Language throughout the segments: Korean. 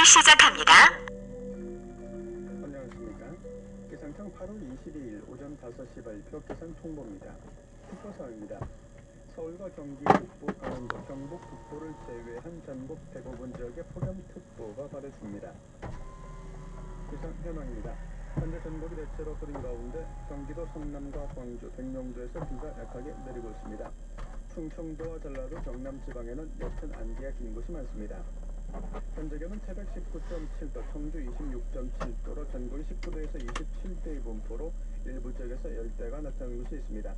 시작합니다. 안녕하십니까. 기상청 8월 22일 오전 5시 발표 기상 통보입니다. 특보사항입니다. 서울과 경기 북부, 강원도, 경북 북부를 제외한 전국 대부분 지역에 폭염특보가 발효됩니다. 기상 현황입니다. 현재 전국이 대체로 흐린 가운데 경기도 성남과 광주, 백령도에서 비가 약하게 내리고 있습니다. 충청도와 전라도, 경남 지방에는 옅은 안개가 낀 곳이 많습니다. 현재 기온은 새벽 19.7도, 청주 26.7도로 전국이 19도에서 27도의 분포로 일부 지역에서 열대가 나타나는 곳이 있습니다.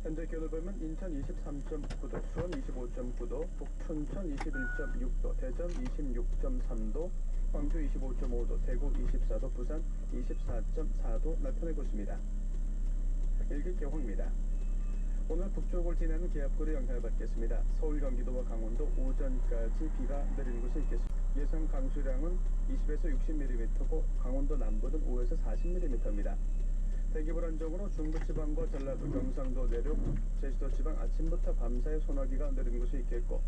현재 기온을 보면 인천 23.9도, 수원 25.9도, 북춘천 21.6도, 대전 26.3도, 광주 25.5도, 대구 24도, 부산 24.4도 나타내고 있습니다. 일기 경호입니다. 오늘 북쪽을 지나는 기압골의 영향을 받겠습니다. 서울, 경기도와 강원도 오전까지 비가 내리는 곳이 있겠습니다. 예상 강수량은 20에서 60mm고 강원도 남부는 5에서 40mm입니다. 대기 불안정으로 중부지방과 전라도, 경상도 내륙, 제주도 지방 아침부터 밤사이 소나기가 내리는 곳이 있겠고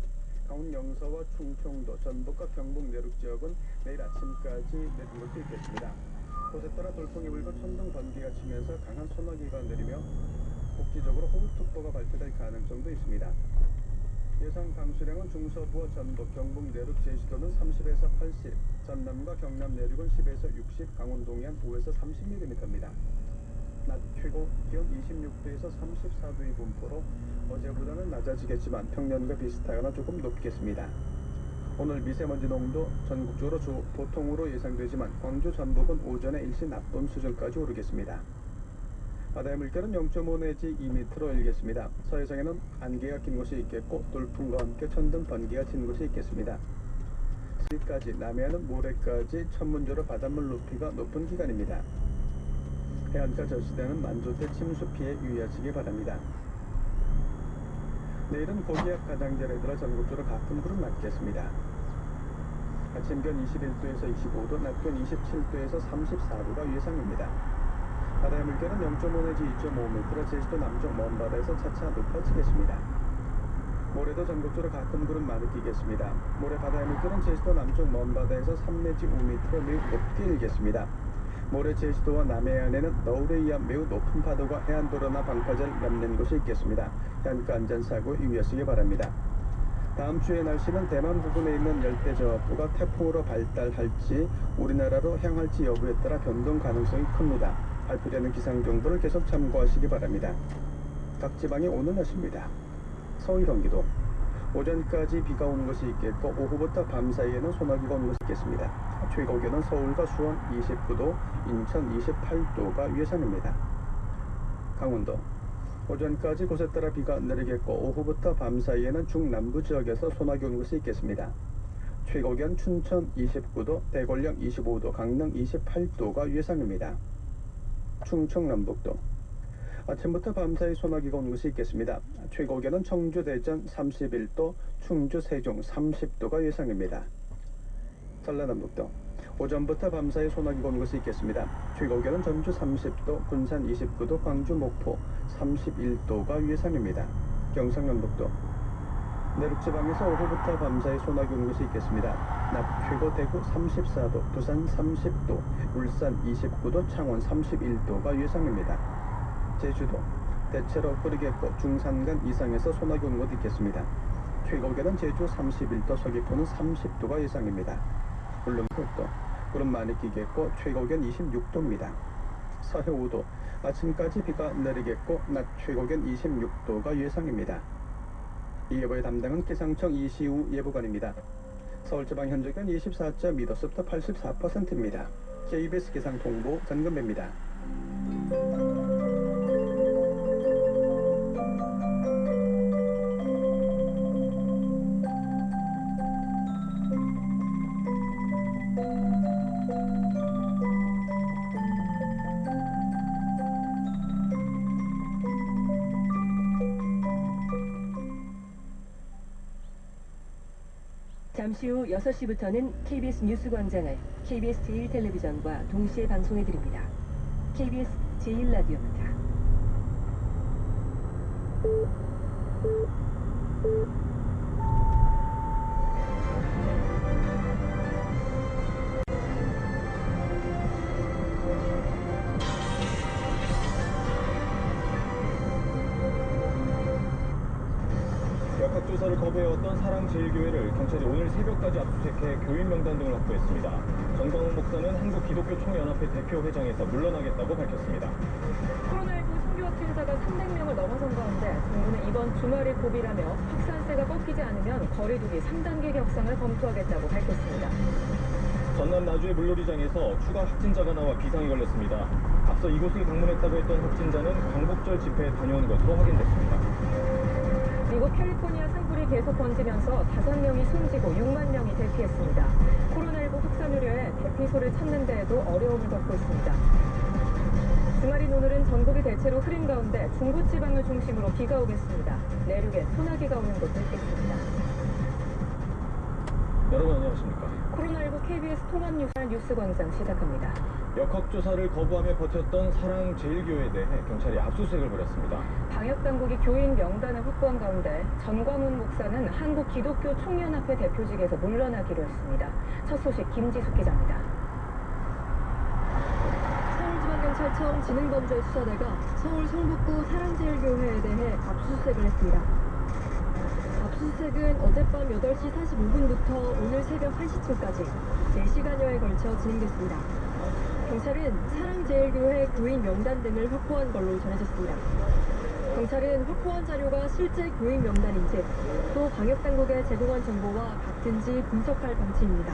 강원 영서와 충청도, 전북과 경북 내륙 지역은 내일 아침까지 내리는 곳이 있겠습니다. 곳에 따라 돌풍이 불고 천둥, 번개가 치면서 강한 소나기가 내리며 국지적으로 호우특보가 발표될 가능성도 있습니다. 예상 강수량은 중서부와 전북, 경북 내륙, 제주도는 30에서 80, 전남과 경남 내륙은 10에서 60, 강원 동해안 5에서 30mm입니다. 낮 최고 기온 26도에서 34도의 분포로 어제보다는 낮아지겠지만 평년과 비슷하거나 조금 높겠습니다. 오늘 미세먼지 농도 전국적으로 보통으로 예상되지만 광주, 전북은 오전에 일시 나쁨 수준까지 오르겠습니다. 바다의 물결은 0.5 내지 2m로 일겠습니다. 서해상에는 안개가 낀 곳이 있겠고 돌풍과 함께 천둥, 번개가 친 곳이 있겠습니다. 7일까지 남해안은 모레까지 천문조로 바닷물 높이가 높은 기간입니다. 해안가 저시대는 만조대 침수 피해 유의하시기 바랍니다. 내일은 고기압 가장자리에 들어 전국적으로 가끔 구름 맞겠습니다. 아침 기온 21도에서 25도, 낮 기온 27도에서 34도가 예상입니다. 바다의 물결은 0.5 내지 2.5m, 제주도 남쪽 먼바다에서 차차 높아지겠습니다. 모레도 전국적으로 가끔 구름 많이 끼겠습니다. 모레 바다의 물결은 제주도 남쪽 먼바다에서 3 내지 5m로 매우 높게 일겠습니다. 모레 제주도와 남해안에는 너울에 의한 매우 높은 파도가 해안도로나 방파제를 넘는 곳이 있겠습니다. 해안가 안전사고에 유의하시기 바랍니다. 다음 주의 날씨는 대만 부근에 있는 열대저하부가 태풍으로 발달할지 우리나라로 향할지 여부에 따라 변동 가능성이 큽니다. 발표되는 기상정보를 계속 참고하시기 바랍니다. 각 지방의 오늘 날씨입니다. 서울, 경기도 오전까지 비가 오는 것이 있겠고 오후부터 밤 사이에는 소나기가 오는 것이 있겠습니다. 최고 기온은 서울과 수원 29도, 인천 28도가 예상입니다. 강원도 오전까지 곳에 따라 비가 내리겠고 오후부터 밤 사이에는 중남부 지역에서 소나기 오는 것이 있겠습니다. 최고 기온 춘천 29도, 대권령 25도, 강릉 28도가 예상입니다. 충청남북도 아침부터 밤사이 소나기가 오는 것이 있겠습니다. 최고 기온은 청주, 대전 31도, 충주, 세종 30도가 예상입니다. 전라남북도 오전부터 밤사이 소나기가 오는 것이 있겠습니다. 최고 기온은 전주 30도, 군산 29도, 광주, 목포 31도가 예상입니다. 경상남북도 내륙지방에서 오후부터 밤사이 소나기 오는 것이 있겠습니다. 낮 최고 대구 34도, 부산 30도, 울산 29도, 창원 31도가 예상입니다. 제주도 대체로 흐리겠고 중산간 이상에서 소나기 오는 곳 있겠습니다. 최고 기온은 제주 31도, 서귀포는 30도가 예상입니다. 울릉도도 구름 많이 끼겠고 최고 기온 26도입니다. 서해 5도 아침까지 비가 내리겠고 낮 최고 기온 26도가 예상입니다. 이 예보의 담당은 기상청 이시우 예보관입니다. 서울지방 현재 기온 24.2도, 습도 84%입니다. KBS 기상통보 전금배입니다. 잠시 후 6시부터는 KBS 뉴스광장을 KBS 제1텔레비전과 동시에 방송해드립니다. KBS 제1라디오입니다. 거부해왔던 사랑제일교회를 경찰이 오늘 새벽까지 압수수색해 교인 명단 등을 확보했습니다. 전광훈 목사는 한국기독교총연합회 대표회장에서 물러나겠다고 밝혔습니다. 코로나19 신규 확진자가 300명을 넘어선 가운데 정부는 이번 주말이 고비라며 확산세가 꺾이지 않으면 거리두기 3단계 격상을 검토하겠다고 밝혔습니다. 전남 나주의 물놀이장에서 추가 확진자가 나와 비상이 걸렸습니다. 앞서 이곳을 방문했다고 했던 확진자는 광복절 집회에 다녀온 것으로 확인됐습니다. 미국 캘리포니아 산불이 계속 번지면서 5명이 숨지고 6만 명이 대피했습니다. 코로나19 확산 우려에 대피소를 찾는 데에도 어려움을 겪고 있습니다. 주말인 오늘은 전국이 대체로 흐린 가운데 중부지방을 중심으로 비가 오겠습니다. 내륙에 소나기가 오는 곳도 있겠습니다. 여러분 안녕하십니까? 코로나19 KBS 통합뉴스광장 시작합니다. 역학조사를 거부하며 버텼던 사랑제일교회에 대해 경찰이 압수수색을 벌였습니다. 방역당국이 교인 명단을 확보한 가운데 전광훈 목사는 한국기독교총연합회 대표직에서 물러나기로 했습니다. 첫 소식 김지숙 기자입니다. 서울지방경찰청 지능범죄수사대가 서울 성북구 사랑제일교회에 대해 압수수색을 했습니다. 압수수색은 어젯밤 8시 45분부터 오늘 새벽 1시쯤까지 4시간여에 걸쳐 진행됐습니다. 경찰은 사랑제일교회 교인 명단 등을 확보한 걸로 전해졌습니다. 경찰은 확보한 자료가 실제 교인 명단인지 또 방역당국에 제공한 정보와 같은지 분석할 방침입니다.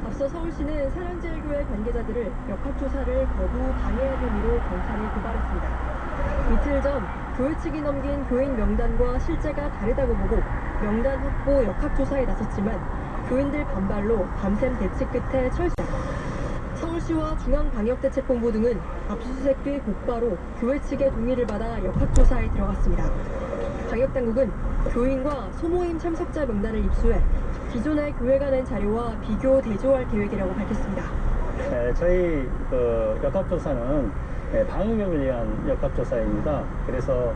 앞서 서울시는 사랑제일교회 관계자들을 역학조사를 거부 방해한 혐의로 경찰에 고발했습니다. 이틀 전 교회 측이 넘긴 교인 명단과 실제가 다르다고 보고 명단 확보 역학조사에 나섰지만 교인들 반발로 밤샘 대치 끝에 철수. 서울시와 중앙방역대책본부 등은 압수수색 뒤 곧바로 교회 측의 동의를 받아 역학조사에 들어갔습니다. 방역당국은 교인과 소모임 참석자 명단을 입수해 기존의 교회가 낸 자료와 비교 대조할 계획이라고 밝혔습니다. 저희 역학조사는 방역을 위한 역학조사입니다. 그래서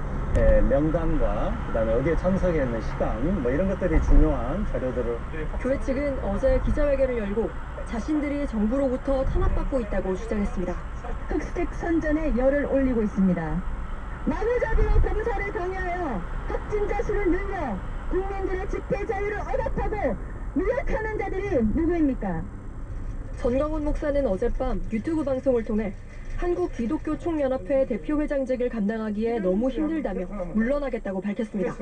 명단과 그다음에 어디에 참석했는 시간 이런 것들이 중요한 자료들을 교회 측은 어제 기자회견을 열고 자신들이 정부로부터 탄압받고 있다고 주장했습니다. 흑색 선전에 열을 올리고 있습니다. 마구잡이로 검사를 강요하여 확진자 수를 늘려 국민들의 집회 자유를 억압하고 미약하는 자들이 누구입니까? 전광훈 목사는 어젯밤 유튜브 방송을 통해 한국기독교총연합회 대표회장직을 감당하기에 너무 힘들다며 물러나겠다고 밝혔습니다.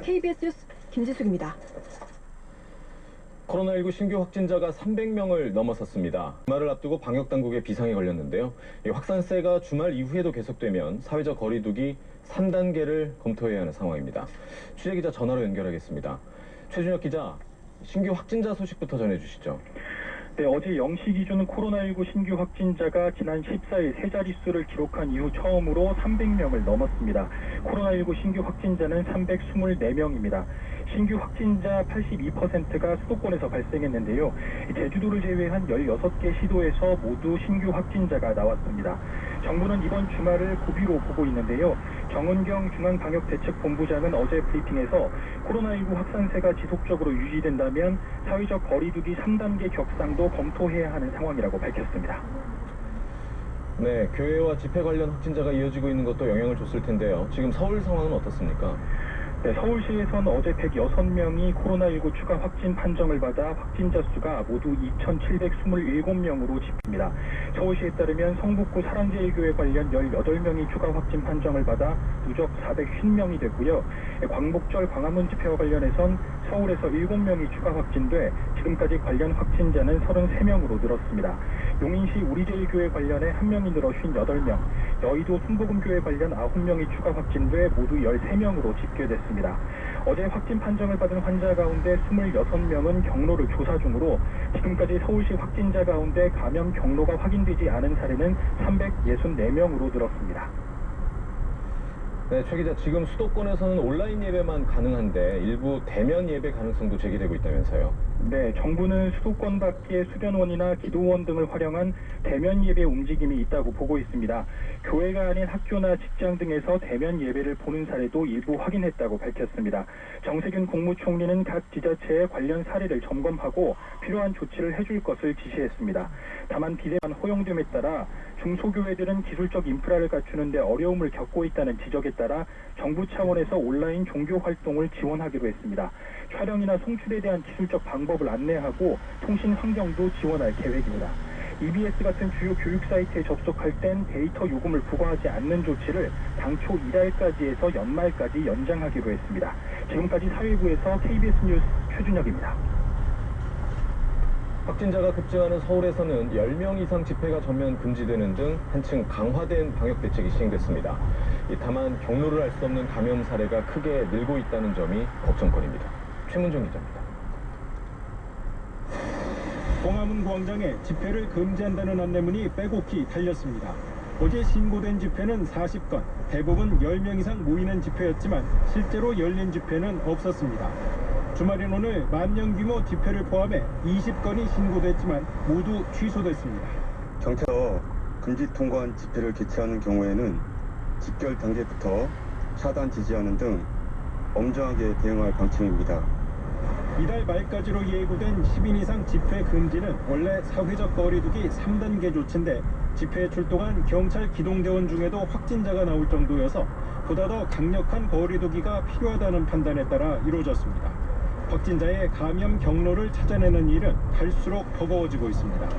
KBS 뉴스 김지숙입니다. 코로나19 신규 확진자가 300명을 넘어섰습니다. 주말을 앞두고 방역당국에 비상이 걸렸는데요. 이 확산세가 주말 이후에도 계속되면 사회적 거리두기 3단계를 검토해야 하는 상황입니다. 취재기자 전화로 연결하겠습니다. 최준혁 기자, 신규 확진자 소식부터 전해주시죠. 네, 어제 0시 기준 코로나19 신규 확진자가 지난 14일 세 자릿수를 기록한 이후 처음으로 300명을 넘었습니다. 코로나19 신규 확진자는 324명입니다. 신규 확진자 82%가 수도권에서 발생했는데요. 제주도를 제외한 16개 시도에서 모두 신규 확진자가 나왔습니다. 정부는 이번 주말을 고비로 보고 있는데요. 정은경 중앙방역대책본부장은 어제 브리핑에서 코로나19 확산세가 지속적으로 유지된다면 사회적 거리두기 3단계 격상도 검토해야 하는 상황이라고 밝혔습니다. 네, 교회와 집회 관련 확진자가 이어지고 있는 것도 영향을 줬을 텐데요. 지금 서울 상황은 어떻습니까? 네, 서울시에서는 어제 106명이 코로나19 추가 확진 판정을 받아 확진자 수가 모두 2,727명으로 집계입니다. 서울시에 따르면 성북구 사랑제일교회 관련 18명이 추가 확진 판정을 받아 누적 450명이 됐고요. 광복절 광화문 집회와 관련해선 서울에서 7명이 추가 확진돼 지금까지 관련 확진자는 33명으로 늘었습니다. 용인시 우리제일교회 관련해 1명이 늘어 58명, 여의도 순복음교회 관련 9명이 추가 확진돼 모두 13명으로 집계됐습니다. 어제 확진 판정을 받은 환자 가운데 26명은 경로를 조사 중으로 지금까지 서울시 확진자 가운데 감염 경로가 확인되지 않은 사례는 364명으로 늘었습니다. 네, 최 기자, 지금 수도권에서는 온라인 예배만 가능한데 일부 대면 예배 가능성도 제기되고 있다면서요? 네, 정부는 수도권 밖의 수련원이나 기도원 등을 활용한 대면 예배 움직임이 있다고 보고 있습니다. 교회가 아닌 학교나 직장 등에서 대면 예배를 보는 사례도 일부 확인했다고 밝혔습니다. 정세균 국무총리는 각 지자체의 관련 사례를 점검하고 필요한 조치를 해줄 것을 지시했습니다. 다만 비대면 허용됨에 따라 중소교회들은 기술적 인프라를 갖추는 데 어려움을 겪고 있다는 지적에 따라 정부 차원에서 온라인 종교 활동을 지원하기로 했습니다. 촬영이나 송출에 대한 기술적 방법을 안내하고 통신 환경도 지원할 계획입니다. EBS 같은 주요 교육 사이트에 접속할 땐 데이터 요금을 부과하지 않는 조치를 당초 이달까지 해서 연말까지 연장하기로 했습니다. 지금까지 사회부에서 KBS 뉴스 최준혁입니다. 확진자가 급증하는 서울에서는 10명 이상 집회가 전면 금지되는 등 한층 강화된 방역 대책이 시행됐습니다. 다만 경로를 알 수 없는 감염 사례가 크게 늘고 있다는 점이 걱정거리입니다. 최문정 기자입니다. 광화문 광장에 집회를 금지한다는 안내문이 빼곡히 달렸습니다. 어제 신고된 집회는 40건, 대부분 10명 이상 모이는 집회였지만 실제로 열린 집회는 없었습니다. 주말인 오늘 만명 규모 집회를 포함해 20건이 신고됐지만 모두 취소됐습니다. 경찰서 금지 통과한 집회를 개최하는 경우에는 집결 단계부터 차단 지지하는 등 엄정하게 대응할 방침입니다. 이달 말까지로 예고된 10인 이상 집회 금지는 원래 사회적 거리두기 3단계 조치인데 집회에 출동한 경찰 기동대원 중에도 확진자가 나올 정도여서 보다 더 강력한 거리두기가 필요하다는 판단에 따라 이루어졌습니다. 확진자의 감염 경로를 찾아내는 일은 갈수록 버거워지고 있습니다.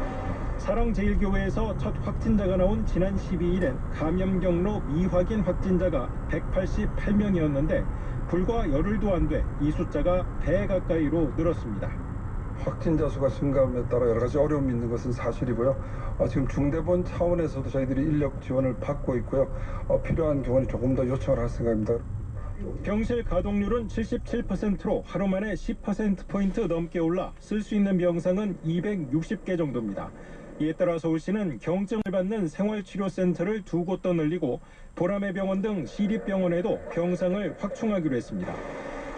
사랑제일교회에서 첫 확진자가 나온 지난 12일엔 감염 경로 미확인 확진자가 188명이었는데 불과 열흘도 안 돼 이 숫자가 배 가까이로 늘었습니다. 확진자 수가 증가함에 따라 여러 가지 어려움이 있는 것은 사실이고요. 지금 중대본 차원에서도 저희들이 인력 지원을 받고 있고요. 필요한 경우는 조금 더 요청을 할 생각입니다. 병실 가동률은 77%로 하루 만에 10%포인트 넘게 올라 쓸 수 있는 병상은 260개 정도입니다. 이에 따라 서울시는 경증을 받는 생활치료센터를 2곳 더 늘리고 보라매 병원 등 시립병원에도 병상을 확충하기로 했습니다.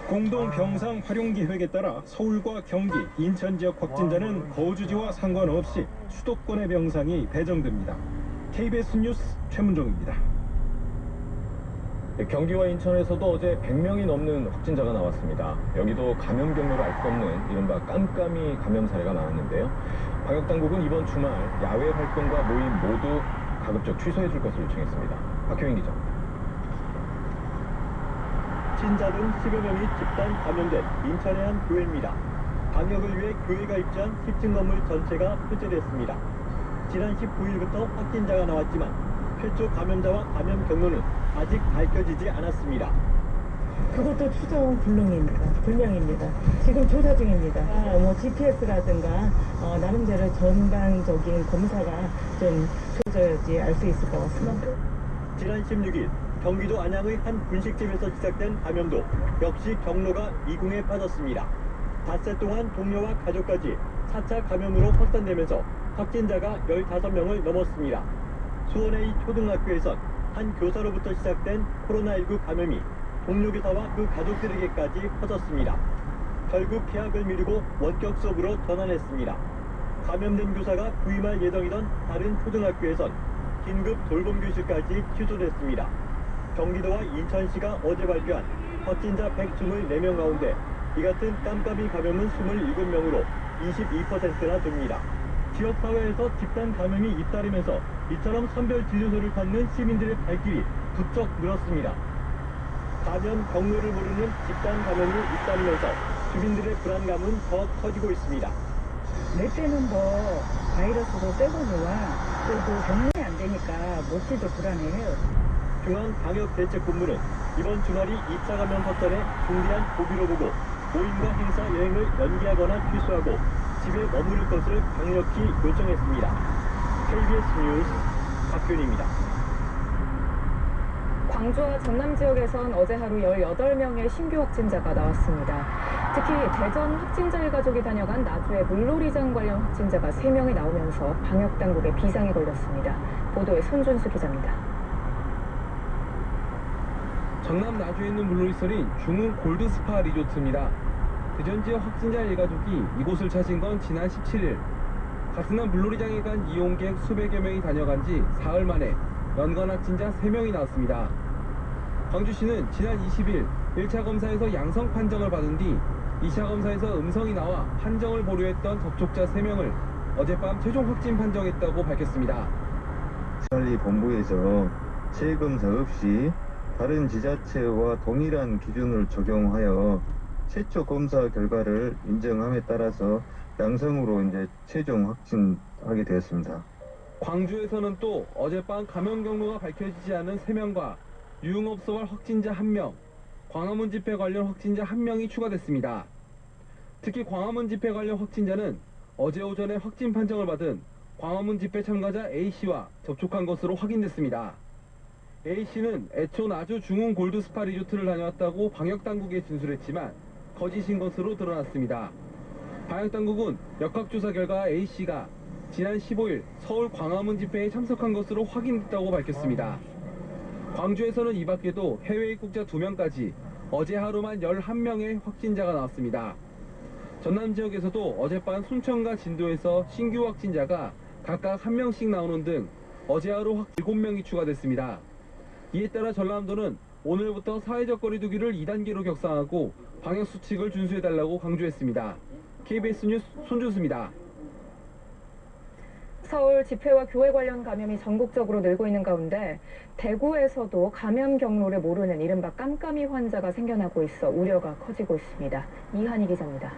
공동 병상 활용 계획에 따라 서울과 경기, 인천 지역 확진자는 거주지와 상관없이 수도권의 병상이 배정됩니다. KBS 뉴스 최문정입니다. 경기와 인천에서도 어제 100명이 넘는 확진자가 나왔습니다. 여기도 감염 경로를 알 수 없는 이른바 깜깜이 감염 사례가 나왔는데요. 방역당국은 이번 주말 야외 활동과 모임 모두 가급적 취소해 줄 것을 요청했습니다. 박효인 기자. 신자 등 10여 명이 집단 감염된 인천의 한 교회입니다. 방역을 위해 교회가 입주한 10층 건물 전체가 폐쇄됐습니다. 지난 19일부터 확진자가 나왔지만 최초 감염자와 감염 경로는 아직 밝혀지지 않았습니다. 그것도 추정 불명입니다. 지금 조사 중입니다. GPS라든가 나름대로 전반적인 검사가 좀 조져야지 알 수 있을 것 같습니다. 지난 16일 경기도 안양의 한 분식집에서 시작된 감염도 역시 경로가 이궁에 빠졌습니다. 닷새 동안 동료와 가족까지 4차 감염으로 확산되면서 확진자가 15명을 넘었습니다. 수원의 이 초등학교에선 한 교사로부터 시작된 코로나19 감염이 동료 교사와 그 가족들에게까지 퍼졌습니다. 결국 개학을 미루고 원격 수업으로 전환했습니다. 감염된 교사가 부임할 예정이던 다른 초등학교에선 긴급 돌봄 교실까지 취소됐습니다. 경기도와 인천시가 어제 발표한 확진자 124명 가운데 이 같은 깜깜이 감염은 27명으로 22%나 됩니다. 지역사회에서 집단 감염이 잇따르면서 이처럼 선별 진료소를 찾는 시민들의 발길이 부쩍 늘었습니다. 감염 경로를 모르는 집단 감염이 잇따르면서 주민들의 불안감은 더 커지고 있습니다. 내 때는 바이러스도 세고니와 또 병문이 안 되니까 몹시도 불안해요. 중앙방역대책본부는 이번 주말이 2차 감염 확산의 중대한 고비로 보고 모임과 행사 여행을 연기하거나 취소하고 집에 머무를 것을 강력히 요청했습니다. KBS 뉴스 박균입니다. 광주와 전남 지역에선 어제 하루 18명의 신규 확진자가 나왔습니다. 특히 대전 확진자 일가족이 다녀간 나주의 물놀이장 관련 확진자가 3명이 나오면서 방역당국에 비상이 걸렸습니다. 보도에 손준수 기자입니다. 전남 나주에 있는 물놀이설인 중흥 골드스파 리조트입니다. 대전 지역 확진자 일가족이 이곳을 찾은 건 지난 17일. 가스난 물놀이장에 간 이용객 수백여 명이 다녀간 지 사흘 만에 연간 확진자 3명이 나왔습니다. 광주시는 지난 20일 1차 검사에서 양성 판정을 받은 뒤 2차 검사에서 음성이 나와 판정을 보류했던 접촉자 3명을 어젯밤 최종 확진 판정했다고 밝혔습니다. 관리 본부에서 재검사 없이 다른 지자체와 동일한 기준을 적용하여 최초 검사 결과를 인정함에 따라서 양성으로 이제 최종 확진하게 되었습니다. 광주에서는 또 어젯밤 감염 경로가 밝혀지지 않은 3명과 유흥업소발 확진자 1명, 광화문 집회 관련 확진자 1명이 추가됐습니다. 특히 광화문 집회 관련 확진자는 어제 오전에 확진 판정을 받은 광화문 집회 참가자 A씨와 접촉한 것으로 확인됐습니다. A씨는 애초 나주 중흥 골드스파 리조트를 다녀왔다고 방역당국에 진술했지만 거짓인 것으로 드러났습니다. 방역당국은 역학조사 결과 A씨가 지난 15일 서울 광화문 집회에 참석한 것으로 확인됐다고 밝혔습니다. 광주에서는 이 밖에도 해외 입국자 2명까지 어제 하루만 11명의 확진자가 나왔습니다. 전남 지역에서도 어젯밤 순천과 진도에서 신규 확진자가 각각 1명씩 나오는 등 어제 하루 7명이 추가됐습니다. 이에 따라 전라남도는 오늘부터 사회적 거리두기를 2단계로 격상하고 방역수칙을 준수해달라고 강조했습니다. KBS 뉴스 손준수입니다. 서울 집회와 교회 관련 감염이 전국적으로 늘고 있는 가운데 대구에서도 감염 경로를 모르는 이른바 깜깜이 환자가 생겨나고 있어 우려가 커지고 있습니다. 이한희 기자입니다.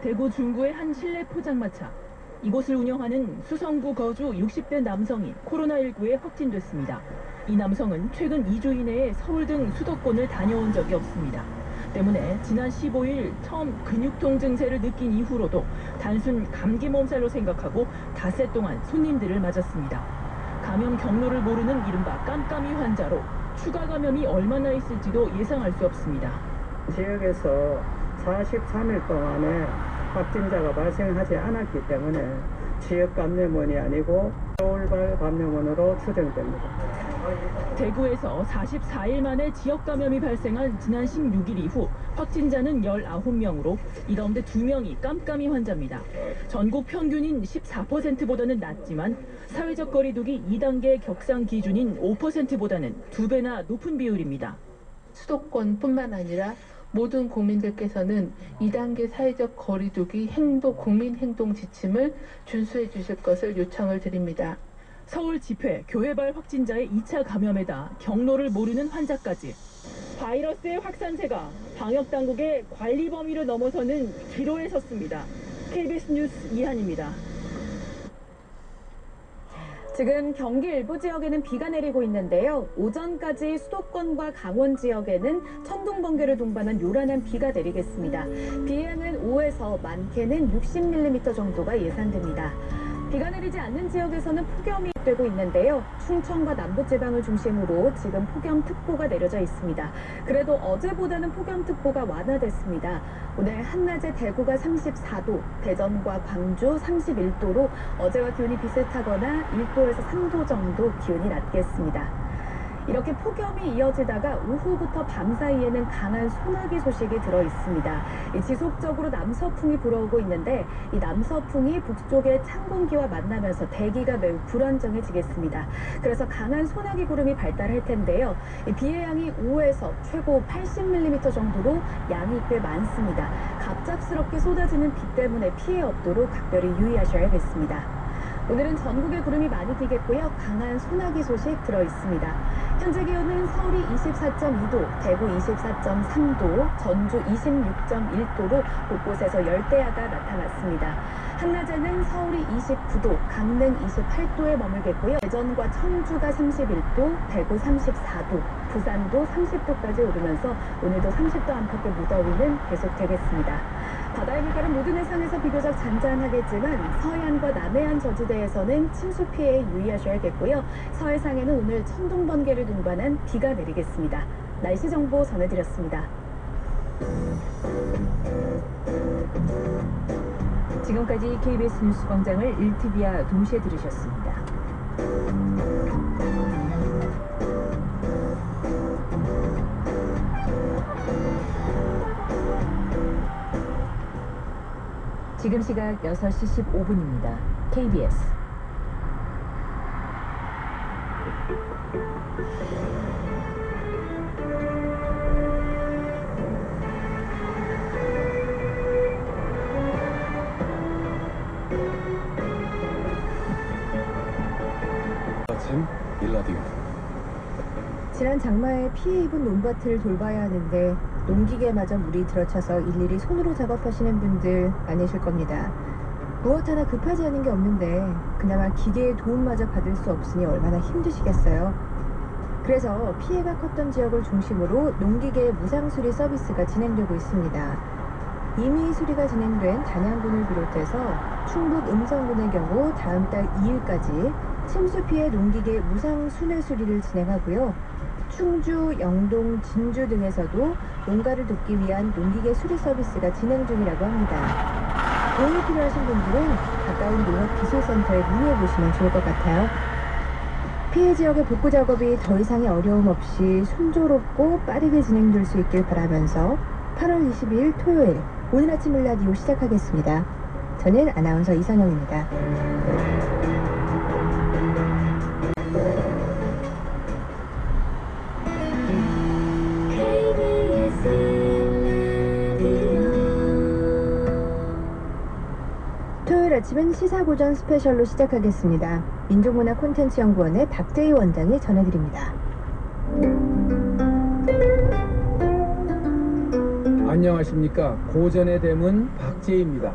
대구 중구의 한 실내 포장마차. 이곳을 운영하는 수성구 거주 60대 남성이 코로나19에 확진됐습니다. 이 남성은 최근 2주 이내에 서울 등 수도권을 다녀온 적이 없습니다. 때문에 지난 15일 처음 근육통 증세를 느낀 이후로도 단순 감기 몸살로 생각하고 닷새 동안 손님들을 맞았습니다. 감염 경로를 모르는 이른바 깜깜이 환자로 추가 감염이 얼마나 있을지도 예상할 수 없습니다. 지역에서 43일 동안에 확진자가 발생하지 않았기 때문에 지역 감염원이 아니고 서울발 감염원으로 추정됩니다. 대구에서 44일 만에 지역 감염이 발생한 지난 16일 이후 확진자는 19명으로 이 가운데 2명이 깜깜이 환자입니다. 전국 평균인 14%보다는 낮지만 사회적 거리두기 2단계 격상 기준인 5%보다는 2배나 높은 비율입니다. 수도권뿐만 아니라 모든 국민들께서는 2단계 사회적 거리두기 국민 행동 지침을 준수해 주실 것을 요청을 드립니다. 서울 집회, 교회발 확진자의 2차 감염에다 경로를 모르는 환자까지. 바이러스의 확산세가 방역당국의 관리 범위를 넘어서는 기로에 섰습니다. KBS 뉴스 이한입니다. 지금 경기 일부 지역에는 비가 내리고 있는데요. 오전까지 수도권과 강원 지역에는 천둥, 번개를 동반한 요란한 비가 내리겠습니다. 비의 양은 5에서 많게는 60mm 정도가 예상됩니다. 비가 내리지 않는 지역에서는 폭염이 되고 있는데요. 충청과 남부지방을 중심으로 지금 폭염특보가 내려져 있습니다. 그래도 어제보다는 폭염특보가 완화됐습니다. 오늘 한낮에 대구가 34도, 대전과 광주 31도로 어제와 기온이 비슷하거나 1도에서 3도 정도 기온이 낮겠습니다. 이렇게 폭염이 이어지다가 오후부터 밤 사이에는 강한 소나기 소식이 들어 있습니다. 지속적으로 남서풍이 불어오고 있는데 이 남서풍이 북쪽의 찬 공기와 만나면서 대기가 매우 불안정해지겠습니다. 그래서 강한 소나기 구름이 발달할 텐데요. 비의 양이 5에서 최고 80mm 정도로 양이 꽤 많습니다. 갑작스럽게 쏟아지는 비 때문에 피해 없도록 각별히 유의하셔야겠습니다. 오늘은 전국에 구름이 많이 끼겠고요. 강한 소나기 소식 들어 있습니다. 현재 기온은 서울이 24.2도, 대구 24.3도, 전주 26.1도로 곳곳에서 열대야가 나타났습니다. 한낮에는 서울이 29도, 강릉 28도에 머물겠고요. 대전과 청주가 31도, 대구 34도, 부산도 30도까지 오르면서 오늘도 30도 안팎의 무더위는 계속되겠습니다. 바다의 물결은 모든 해상에서 비교적 잔잔하겠지만 서해안과 남해안 저지대에서는 침수 피해에 유의하셔야겠고요. 서해상에는 오늘 천둥, 번개를 동반한 비가 내리겠습니다. 날씨 정보 전해드렸습니다. 지금까지 KBS 뉴스 광장을 1TV와 동시에 들으셨습니다. 지금 시각 6시 15분입니다. KBS 아침 일라디오 지난 장마에 피해 입은 논밭을 돌봐야 하는데 농기계마저 물이 들어차서 일일이 손으로 작업하시는 분들 많으실 겁니다. 무엇 하나 급하지 않은 게 없는데 그나마 기계의 도움마저 받을 수 없으니 얼마나 힘드시겠어요. 그래서 피해가 컸던 지역을 중심으로 농기계 무상수리 서비스가 진행되고 있습니다. 이미 수리가 진행된 단양군을 비롯해서 충북 음성군의 경우 다음 달 2일까지 침수 피해 농기계 무상 순회 수리를 진행하고요. 충주, 영동, 진주 등에서도 농가를 돕기 위한 농기계 수리 서비스가 진행 중이라고 합니다. 도움이 필요하신 분들은 가까운 농업기술센터에 문의해 보시면 좋을 것 같아요. 피해 지역의 복구 작업이 더 이상의 어려움 없이 순조롭고 빠르게 진행될 수 있길 바라면서 8월 22일 토요일 오늘 아침 라디오 시작하겠습니다. 저는 아나운서 이선영입니다. 토요일 아침은 시사고전 스페셜로 시작하겠습니다. 민족문화 콘텐츠연구원의 박재희 원장이 전해드립니다. 안녕하십니까. 고전의 대문 박재희입니다.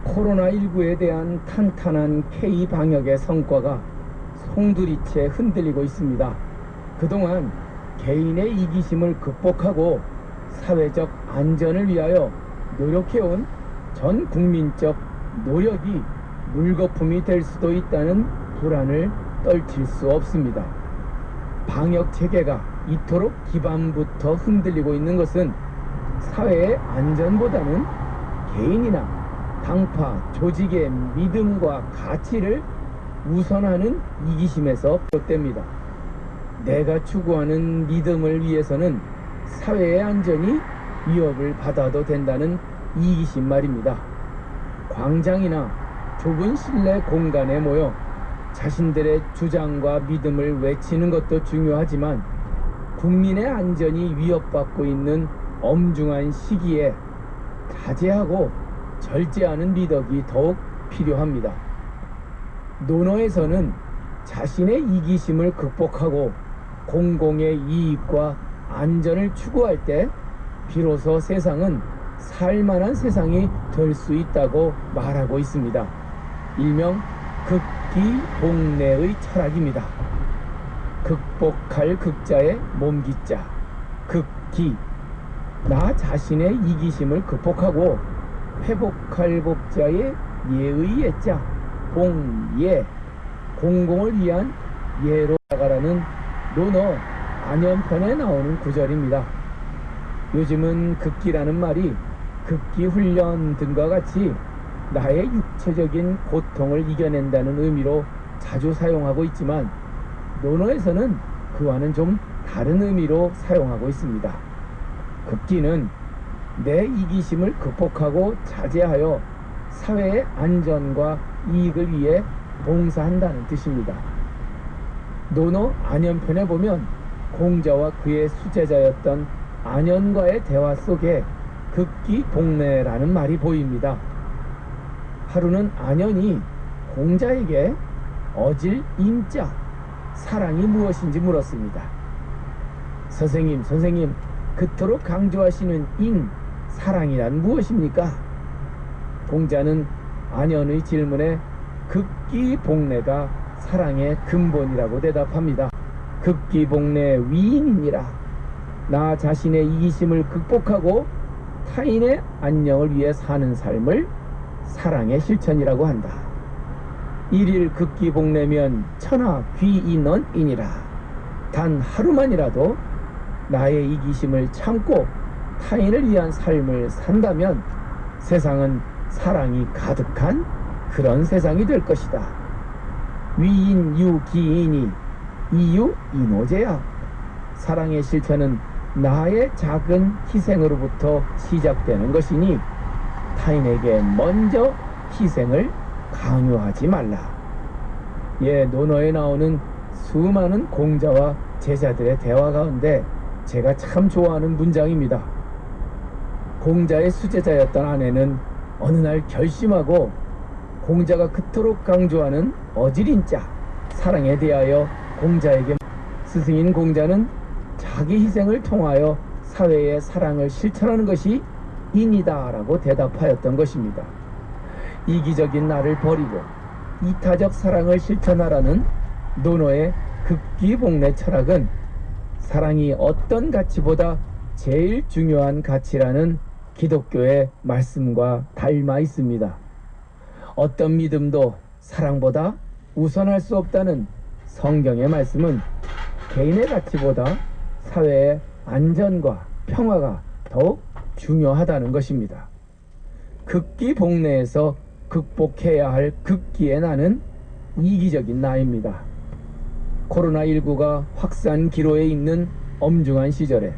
코로나19에 대한 탄탄한 K-방역의 성과가 송두리째 흔들리고 있습니다. 그동안 개인의 이기심을 극복하고 사회적 안전을 위하여 노력해온 전 국민적 노력이 물거품이 될 수도 있다는 불안을 떨칠 수 없습니다. 방역 체계가 이토록 기반부터 흔들리고 있는 것은 사회의 안전보다는 개인이나 당파, 조직의 믿음과 가치를 우선하는 이기심에서 비롯됩니다. 내가 추구하는 믿음을 위해서는 사회의 안전이 위협을 받아도 된다는 이기심 말입니다. 광장이나 좁은 실내 공간에 모여 자신들의 주장과 믿음을 외치는 것도 중요하지만 국민의 안전이 위협받고 있는 엄중한 시기에 자제하고 절제하는 미덕이 더욱 필요합니다. 논어에서는 자신의 이기심을 극복하고 공공의 이익과 안전을 추구할 때 비로소 세상은 살만한 세상이 될 수 있다고 말하고 있습니다. 일명 극기복내의 철학입니다. 극복할 극자의 몸기자, 극기. 나 자신의 이기심을 극복하고 회복할 복자의 예의 예자, 봉예, 공공을 위한 예로 나가라는 논어 안연편에 나오는 구절입니다. 요즘은 극기라는 말이 극기훈련 등과 같이 나의 육체적인 고통을 이겨낸다는 의미로 자주 사용하고 있지만 논어에서는 그와는 좀 다른 의미로 사용하고 있습니다. 극기는 내 이기심을 극복하고 자제하여 사회의 안전과 이익을 위해 봉사한다는 뜻입니다. 논어 안연편에 보면 공자와 그의 수제자였던 안연과의 대화 속에 극기복내라는 말이 보입니다. 하루는 안연이 공자에게 어질 인자, 사랑이 무엇인지 물었습니다. 선생님, 그토록 강조하시는 인, 사랑이란 무엇입니까? 공자는 안연의 질문에 극기복내가 사랑의 근본이라고 대답합니다. 극기복내 위인이니라. 나 자신의 이기심을 극복하고 타인의 안녕을 위해 사는 삶을 사랑의 실천이라고 한다. 일일 극기복내면 천하 귀인언이니라. 단 하루만이라도 나의 이기심을 참고 타인을 위한 삶을 산다면 세상은 사랑이 가득한 그런 세상이 될 것이다. 위인유기인이 이유이노제야. 사랑의 실천은 나의 작은 희생으로부터 시작되는 것이니 타인에게 먼저 희생을 강요하지 말라. 논어에 나오는 수많은 공자와 제자들의 대화 가운데 제가 참 좋아하는 문장입니다. 공자의 수제자였던 아내는 어느 날 결심하고 공자가 그토록 강조하는 어질인자, 사랑에 대하여 공자에게 스승인 공자는 자기 희생을 통하여 사회의 사랑을 실천하는 것이 인이다라고 대답하였던 것입니다. 이기적인 나를 버리고 이타적 사랑을 실천하라는 논어의 극기복례 철학은 사랑이 어떤 가치보다 제일 중요한 가치라는 기독교의 말씀과 닮아 있습니다. 어떤 믿음도 사랑보다 우선할 수 없다는 성경의 말씀은 개인의 가치보다 사회의 안전과 평화가 더욱 중요하다는 것입니다. 극기복례에서 극복해야 할 극기의 나는 이기적인 나입니다. 코로나19가 확산 기로에 있는 엄중한 시절에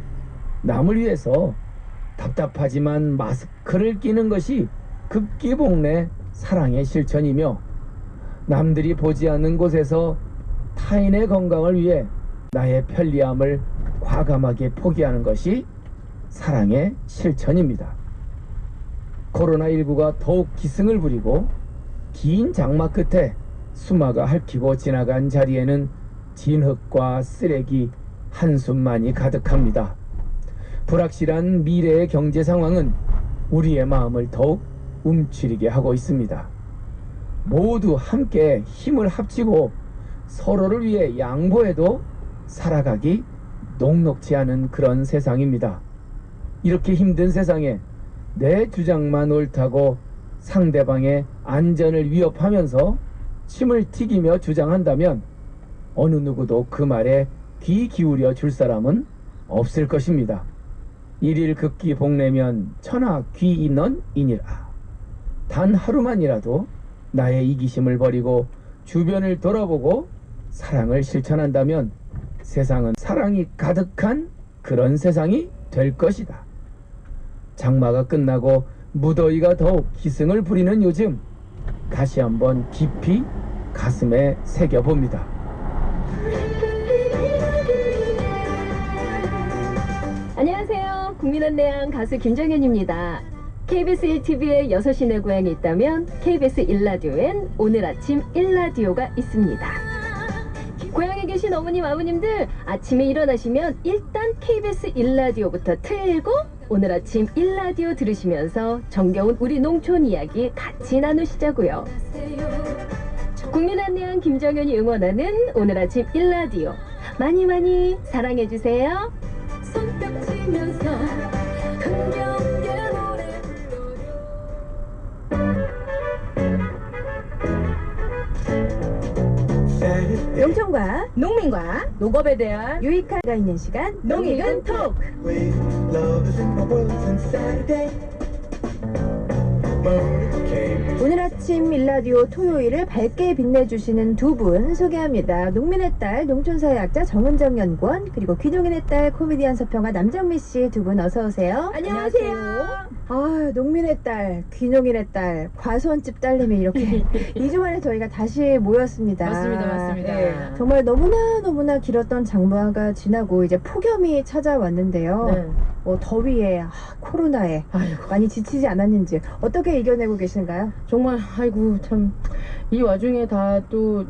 남을 위해서 답답하지만 마스크를 끼는 것이 극기복례 사랑의 실천이며, 남들이 보지 않는 곳에서 타인의 건강을 위해 나의 편리함을 과감하게 포기하는 것이 사랑의 실천입니다. 코로나19가 더욱 기승을 부리고 긴 장마 끝에 수마가 핥히고 지나간 자리에는 진흙과 쓰레기, 한숨만이 가득합니다. 불확실한 미래의 경제 상황은 우리의 마음을 더욱 움츠리게 하고 있습니다. 모두 함께 힘을 합치고 서로를 위해 양보해도 살아가기 녹록지 않은 그런 세상입니다. 이렇게 힘든 세상에 내 주장만 옳다고 상대방의 안전을 위협하면서 침을 튀기며 주장한다면 어느 누구도 그 말에 귀 기울여 줄 사람은 없을 것입니다. 일일 극기 복내면 천하 귀인언이니라. 단 하루만이라도 나의 이기심을 버리고 주변을 돌아보고 사랑을 실천한다면 세상은 사랑이 가득한 그런 세상이 될 것이다. 장마가 끝나고 무더위가 더욱 기승을 부리는 요즘, 다시 한번 깊이 가슴에 새겨봅니다. 안녕하세요. 국민안내양 가수 김정현입니다. KBS 1TV에 6시 내 고향이 있다면 KBS 1라디오엔 오늘 아침 1라디오가 있습니다. 고향에 계신 어머님, 아버님들 아침에 일어나시면 일단 KBS 1라디오부터 틀고 오늘 아침 1라디오 들으시면서 정겨운 우리 농촌 이야기 같이 나누시자고요. 국민안내양 김정현이 응원하는 오늘 아침 1라디오 많이 많이 사랑해주세요. 손뼉 치면서 흥겨운게 노래 불러요. 농촌과 농민과 농업에 대한 유익화가 있는 시간, 농익은 톡. 오늘 아침 일라디오 토요일을 밝게 빛내주시는 두 분 소개합니다. 농민의 딸 농촌사회학자 정은정 연구원, 그리고 귀농인의 딸 코미디언 서평가 남정미 씨 두 분 어서 오세요. 안녕하세요. 아, 농민의 딸, 귀농인의 딸, 과수원집 딸내미 이렇게 2주 만에 저희가 다시 모였습니다. 맞습니다. 네, 정말 너무나 길었던 장마가 지나고 이제 폭염이 찾아왔는데요. 네. 더위에 코로나에 많이 지치지 않았는지 어떻게 이겨내고 계신가요? 정말 아이고 참 이 와중에 다 또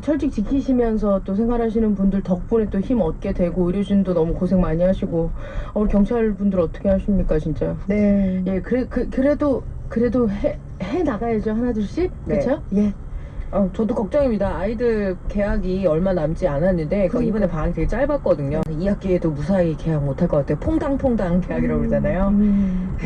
철칙 지키시면서 또 생활하시는 분들 덕분에 또 힘 얻게 되고, 의료진도 너무 고생 많이 하시고, 우리 경찰 분들 어떻게 하십니까 진짜. 네. 예, 그래도 해 나가야죠, 하나둘씩. 네. 그렇죠? 예. 저도 걱정입니다. 아이들 개학이 얼마 남지 않았는데 이번에 방학이 되게 짧았거든요. 2학기에도 무사히 개학 못할 것 같아요. 퐁당퐁당 개학이라고 그러잖아요.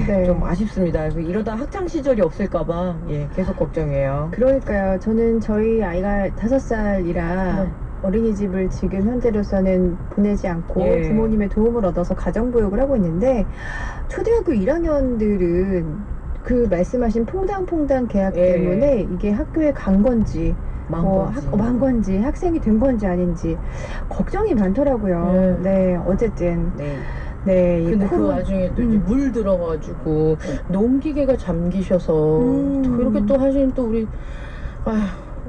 네. 좀 아쉽습니다. 이러다 학창시절이 없을까봐 계속 걱정이에요. 그러니까요. 저는 저희 아이가 5살이라 어린이집을 지금 현재로서는 보내지 않고 부모님의 도움을 얻어서 가정보육을 하고 있는데, 초등학교 1학년들은 그 말씀하신 퐁당퐁당 계약 때문에 이게 학교에 간 건지 만 건지 학생이 된 건지 아닌지 걱정이 많더라고요. 네, 어쨌든 네. 근데 그 와중에 또 이제 물 들어가지고 농기계가 잠기셔서 또 이렇게 또 하시는 또 우리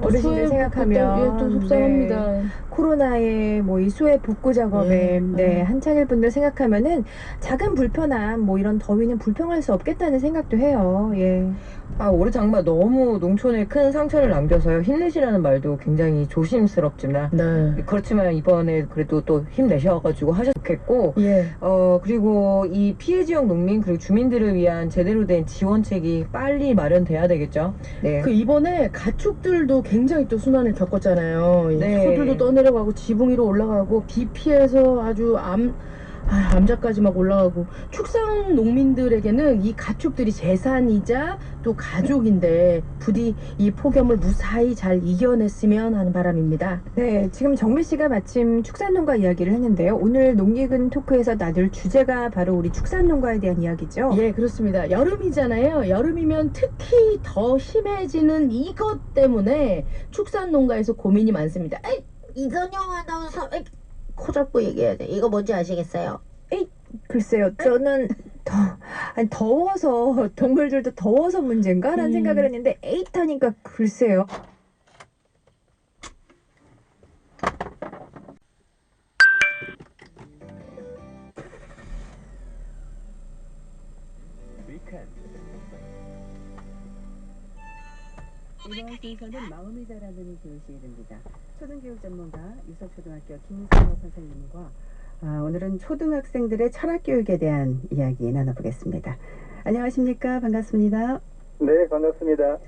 어르신들 생각하면 또 속상합니다. 네. 코로나에 뭐 이 수해 복구 작업에 한창일 분들 생각하면은 작은 불편함 뭐 이런 더위는 불평할 수 없겠다는 생각도 해요. 예. 아, 올해 장마 너무 농촌에 큰 상처를 남겨서요. 힘내시라는 말도 굉장히 조심스럽지만 그렇지만 이번에 그래도 또 힘내셔가지고 하셨겠고 그리고 이 피해 지역 농민 그리고 주민들을 위한 제대로 된 지원책이 빨리 마련돼야 되겠죠. 네. 그 이번에 가축들도 굉장히 또 순환을 겪었잖아요. 소들도 떠내려가고 지붕 위로 올라가고 비 피해서 아주 암자까지 막 올라가고 축산 농민들에게는 이 가축들이 재산이자 또 가족인데 부디 이 폭염을 무사히 잘 이겨냈으면 하는 바람입니다. 네, 지금 정미 씨가 마침 축산농가 이야기를 했는데요. 오늘 농익은 토크에서 나눌 주제가 바로 우리 축산농가에 대한 이야기죠. 예, 그렇습니다. 여름이잖아요. 여름이면 특히 더 심해지는 이것 때문에 축산농가에서 고민이 많습니다. 에이, 이선영 아나운서, 에이, 코 잡고 얘기해야 돼. 이거 뭔지 아시겠어요? 글쎄요, 저는 더워서 동물들도 더워서 문제인가라는 생각을 했는데 에잇하니까 글쎄요. 이번 순서는 마음이 자라는 교실입니다. 초등교육 전문가 유석초등학교 김성호 선생님과 오늘은 초등학생들의 철학교육에 대한 이야기 나눠보겠습니다. 안녕하십니까? 반갑습니다. 네, 반갑습니다.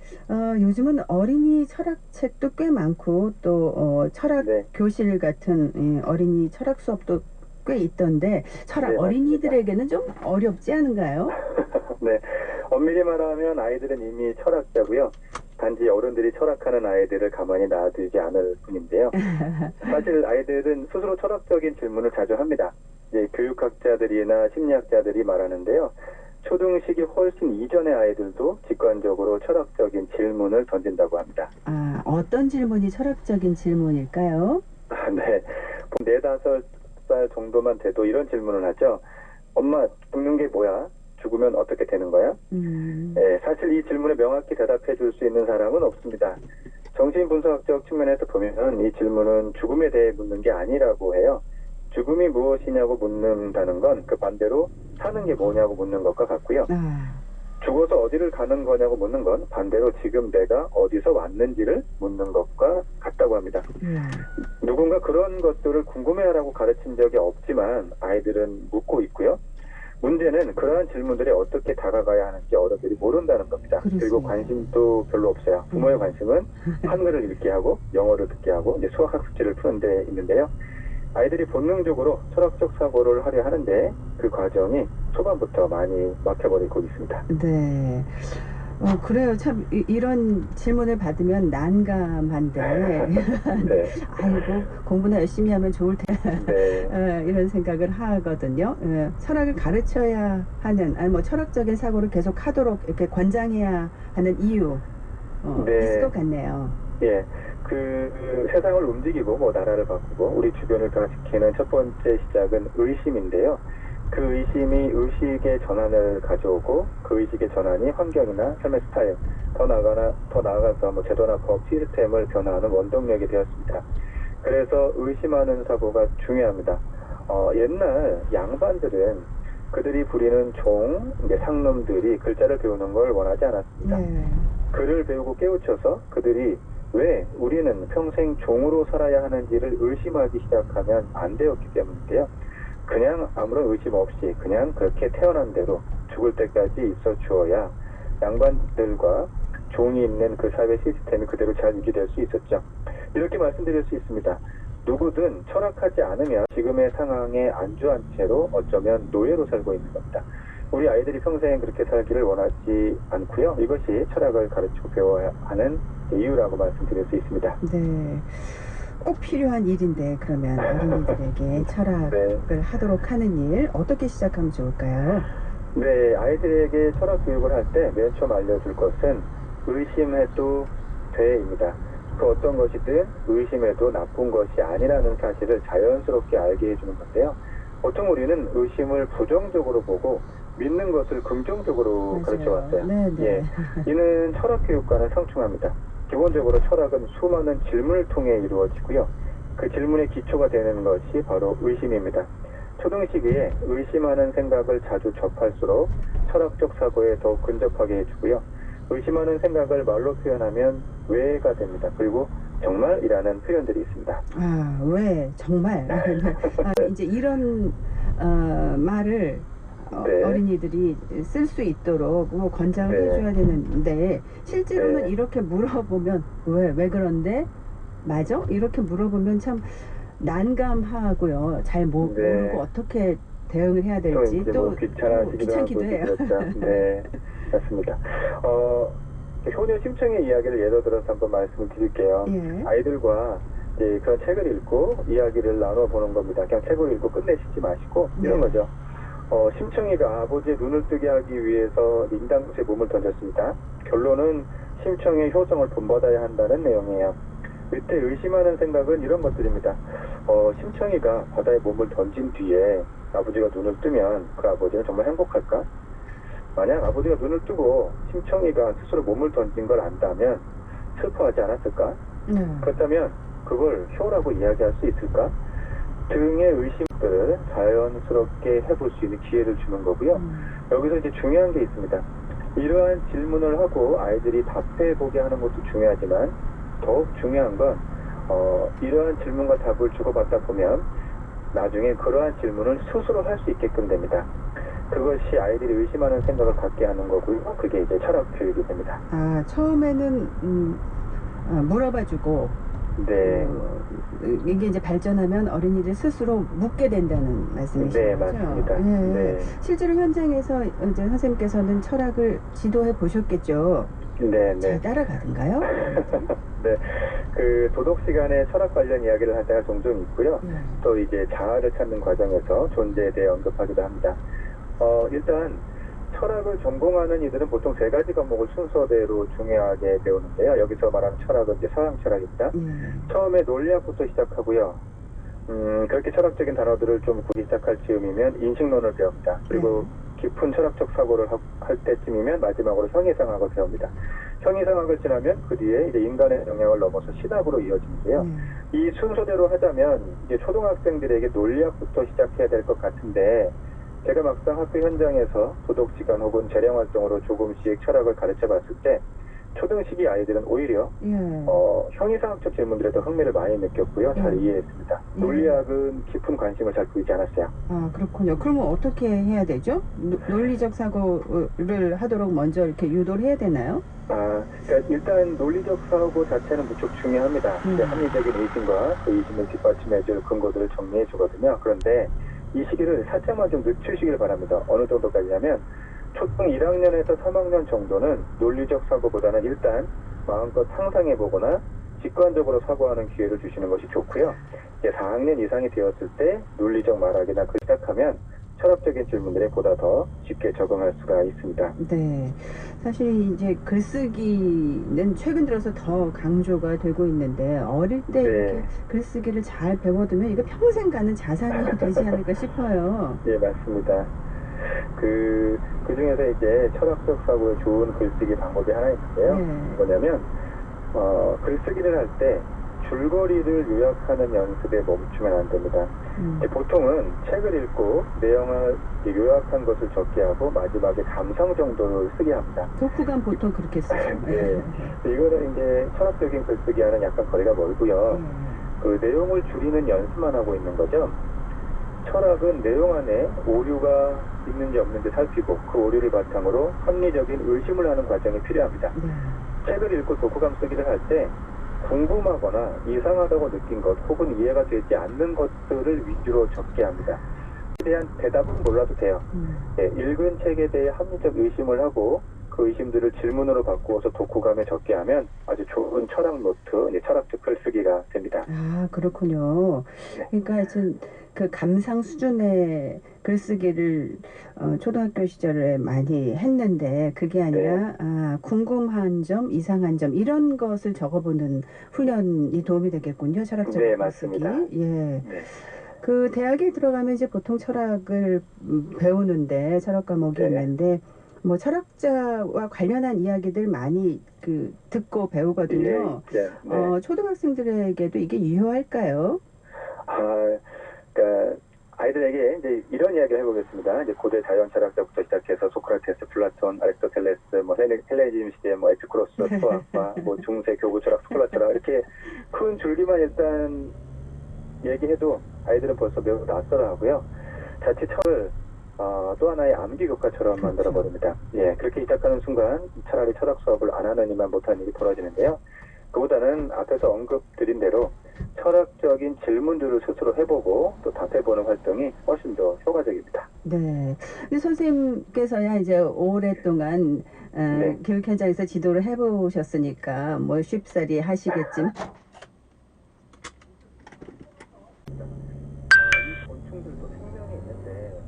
요즘은 어린이 철학책도 꽤 많고 또 철학 교실 같은 어린이 철학 수업도 꽤 있던데 철학 어린이들에게는 좀 어렵지 않은가요? 네, 엄밀히 말하면 아이들은 이미 철학자고요. 단지 어른들이 철학하는 아이들을 가만히 놔두지 않을 뿐인데요. 사실 아이들은 스스로 철학적인 질문을 자주 합니다. 이제 교육학자들이나 심리학자들이 말하는데요. 초등식이 훨씬 이전의 아이들도 직관적으로 철학적인 질문을 던진다고 합니다. 어떤 질문이 철학적인 질문일까요? 네, 4-5살 정도만 돼도 이런 질문을 하죠. 엄마, 죽는 게 뭐야? 죽으면 어떻게 되는 거야? 네, 사실 이 질문에 명확히 대답해 줄 수 있는 사람은 없습니다. 정신분석학적 측면에서 보면 이 질문은 죽음에 대해 묻는 게 아니라고 해요. 죽음이 무엇이냐고 묻는다는 건 그 반대로 사는 게 뭐냐고 묻는 것과 같고요. 죽어서 어디를 가는 거냐고 묻는 건 반대로 지금 내가 어디서 왔는지를 묻는 것과 같다고 합니다. 누군가 그런 것들을 궁금해하라고 가르친 적이 없지만 아이들은 묻고 있고요. 문제는 그러한 질문들에 어떻게 다가가야 하는지 어른들이 모른다는 겁니다. 그리고 관심도 별로 없어요. 부모의 관심은 한글을 읽게 하고 영어를 듣게 하고 이제 수학학 숙제를 푸는 데 있는데요. 아이들이 본능적으로 철학적 사고를 하려 하는데 그 과정이 초반부터 많이 막혀버리고 있습니다. 네. 그래요. 참 이런 질문을 받으면 난감한데 아이고 공부나 열심히 하면 좋을 텐데 이런 생각을 하거든요. 철학을 가르쳐야 하는 뭐 철학적인 사고를 계속 하도록 이렇게 권장해야 하는 이유 있을 것 같네요. 예, 그 세상을 움직이고 뭐 나라를 바꾸고 우리 주변을 변화시키는 첫 번째 시작은 의심인데요. 그 의심이 의식의 전환을 가져오고 그 의식의 전환이 환경이나 삶의 스타일, 더 나아가서 뭐 제도나 법, 시스템을 변화하는 원동력이 되었습니다. 그래서 의심하는 사고가 중요합니다. 옛날 양반들은 그들이 부리는 종, 이제 상놈들이 글자를 배우는 걸 원하지 않았습니다. 글을 배우고 깨우쳐서 그들이 왜 우리는 평생 종으로 살아야 하는지를 의심하기 시작하면 안 되었기 때문인데요. 그냥 아무런 의심 없이 그냥 그렇게 태어난 대로 죽을 때까지 있어 주어야 양반들과 종이 있는 그 사회 시스템이 그대로 잘 유지될 수 있었죠. 이렇게 말씀드릴 수 있습니다. 누구든 철학하지 않으면 지금의 상황에 안주한 채로 어쩌면 노예로 살고 있는 겁니다. 우리 아이들이 평생 그렇게 살기를 원하지 않고요. 이것이 철학을 가르치고 배워야 하는 이유라고 말씀드릴 수 있습니다. 네. 꼭 필요한 일인데 그러면 어린이들에게 철학을 하도록 하는 일 어떻게 시작하면 좋을까요? 네, 아이들에게 철학 교육을 할 때 맨 처음 알려줄 것은 의심해도 돼입니다. 그 어떤 것이든 의심해도 나쁜 것이 아니라는 사실을 자연스럽게 알게 해주는 건데요. 보통 우리는 의심을 부정적으로 보고 믿는 것을 긍정적으로 가르쳐왔어요. 예, 이는 철학 교육과는 상충합니다. 기본적으로 철학은 수많은 질문을 통해 이루어지고요. 그 질문의 기초가 되는 것이 바로 의심입니다. 초등 시기에 의심하는 생각을 자주 접할수록 철학적 사고에 더욱 근접하게 해주고요. 의심하는 생각을 말로 표현하면 왜가 됩니다. 그리고 정말이라는 표현들이 있습니다. 아, 왜 정말 이제 이런 말을 어린이들이 쓸 수 있도록 뭐 권장을 해줘야 되는데 실제로는 이렇게 물어보면 왜 그런데 맞아? 이렇게 물어보면 참 난감하고요. 잘 모르고 어떻게 대응을 해야 될지 또 귀찮기도 해요. 네, 맞습니다. 효녀 심청의 이야기를 예로 들어서 한번 말씀을 드릴게요. 아이들과 이제 그런 책을 읽고 이야기를 나눠보는 겁니다. 그냥 책을 읽고 끝내시지 마시고 이런 거죠. 심청이가 아버지의 눈을 뜨게 하기 위해서 인당곳에 몸을 던졌습니다. 결론은 심청의 효성을 본받아야 한다는 내용이에요. 이때 의심하는 생각은 이런 것들입니다. 심청이가 바다에 몸을 던진 뒤에 아버지가 눈을 뜨면 그 아버지는 정말 행복할까? 만약 아버지가 눈을 뜨고 심청이가 스스로 몸을 던진 걸 안다면 슬퍼하지 않았을까? 그렇다면 그걸 효라고 이야기할 수 있을까? 등의 의심들을 자연스럽게 해볼 수 있는 기회를 주는 거고요. 여기서 이제 중요한 게 있습니다. 이러한 질문을 하고 아이들이 답해보게 하는 것도 중요하지만 더욱 중요한 건 이러한 질문과 답을 주고받다 보면 나중에 그러한 질문을 스스로 할 수 있게끔 됩니다. 그것이 아이들이 의심하는 생각을 갖게 하는 거고요. 그게 이제 철학 교육이 됩니다. 아, 처음에는 물어봐주고 이게 이제 발전하면 어린이들 스스로 묻게 된다는 말씀이시죠? 네, 맞습니다. 네. 실제로 현장에서 이제 선생님께서는 철학을 지도해 보셨겠죠? 네. 잘 따라가던가요? 네, 그 도덕 시간에 철학 관련 이야기를 할 때가 종종 있고요. 또 이제 자아를 찾는 과정에서 존재에 대해 언급하기도 합니다. 일단 철학을 전공하는 이들은 보통 세 가지 과목을 순서대로 중요하게 배우는데요. 여기서 말하는 철학은 이제 서양 철학입니다. 처음에 논리학부터 시작하고요. 그렇게 철학적인 단어들을 좀 보기 시작할 즈음이면 인식론을 배웁니다. 그리고 깊은 철학적 사고를 할 때쯤이면 마지막으로 형이상학을 배웁니다. 형이상학을 지나면 그 뒤에 이제 인간의 영역을 넘어서 신학으로 이어지는데요. 이 순서대로 하자면 이제 초등학생들에게 논리학부터 시작해야 될 것 같은데 제가 막상 학교 현장에서 도덕시간 혹은 재량활동으로 조금씩 철학을 가르쳐 봤을 때 초등시기 아이들은 오히려 형이상학적 질문들에 더 흥미를 많이 느꼈고요. 잘 이해했습니다. 논리학은 깊은 관심을 잘 보이지 않았어요. 아, 그렇군요. 그러면 어떻게 해야 되죠? 논리적 사고를 하도록 먼저 이렇게 유도를 해야 되나요? 그러니까 일단 논리적 사고 자체는 무척 중요합니다. 합리적인 의심과 그 의심을 뒷받침해줄 근거들을 정리해 주거든요. 그런데 이 시기를 살짝만 좀 늦추시길 바랍니다. 어느 정도까지냐면 초등 1학년에서 3학년 정도는 논리적 사고보다는 일단 마음껏 상상해보거나 직관적으로 사고하는 기회를 주시는 것이 좋고요. 이제 4학년 이상이 되었을 때 논리적 말하기나 그 시작하면 철학적인 질문들에 보다 더 쉽게 적응할 수가 있습니다. 네. 사실 이제 글쓰기는 최근 들어서 더 강조가 되고 있는데 어릴 때 이렇게 글쓰기를 잘 배워두면 이거 평생 가는 자산이 되지 않을까 싶어요. 네, 맞습니다. 그 중에서 이제 철학적 사고에 좋은 글쓰기 방법이 하나 있는데요. 뭐냐면 글쓰기를 할 때 줄거리를 요약하는 연습에 멈추면 안 됩니다. 보통은 책을 읽고 내용을 요약한 것을 적게 하고 마지막에 감상 정도를 쓰게 합니다. 독후감 보통 그렇게 쓰죠. 네. 이거는 이제 철학적인 글쓰기와는 약간 거리가 멀고요. 그 내용을 줄이는 연습만 하고 있는 거죠. 철학은 내용 안에 오류가 있는지 없는지 살피고 그 오류를 바탕으로 합리적인 의심을 하는 과정이 필요합니다. 책을 읽고 독후감 쓰기를 할 때 궁금하거나 이상하다고 느낀 것 혹은 이해가 되지 않는 것들을 위주로 적게 합니다. 에 대한 대답은 몰라도 돼요. 읽은 책에 대해 합리적 의심을 하고 그 의심들을 질문으로 바꾸어서 독후감에 적게 하면 아주 좋은 철학 노트, 철학적 글쓰기가 됩니다. 아, 그렇군요. 그러니까 그 감상 수준의 글쓰기를 초등학교 시절에 많이 했는데 그게 아니라 궁금한 점, 이상한 점 이런 것을 적어보는 훈련이 도움이 되겠군요. 철학적 글쓰기. 맞습니다. 그 대학에 들어가면 이제 보통 철학을 배우는데 철학 과목이 있는데 뭐 철학자와 관련한 이야기들 많이 듣고 배우거든요. 초등학생들에게도 이게 유효할까요? 그러니까 아이들에게 이제 이런 이야기를 해보겠습니다. 이제 고대 자연 철학자부터 시작해서 소크라테스, 플라톤, 아리스토텔레스, 뭐 헬레니즘 시대, 뭐 에피쿠로스, 토아파, 뭐 중세 교구 철학, 스콜라 철학 이렇게 큰 줄기만 일단 얘기해도 아이들은 벌써 매우 낯설어하고요. 자칫 철을 또 하나의 암기 교과처럼 만들어버립니다. 예, 그렇게 시작하는 순간 차라리 철학 수업을 안 하느니만 못한 일이 벌어지는데요. 그보다는 앞에서 언급드린 대로 철학적인 질문들을 스스로 해보고 또 답해보는 활동이 훨씬 더 효과적입니다. 네. 근데 선생님께서야 이제 오랫동안 교육 현장에서 지도를 해보셨으니까 뭐 쉽사리 하시겠지만 이 곤충들도 생명이 있는데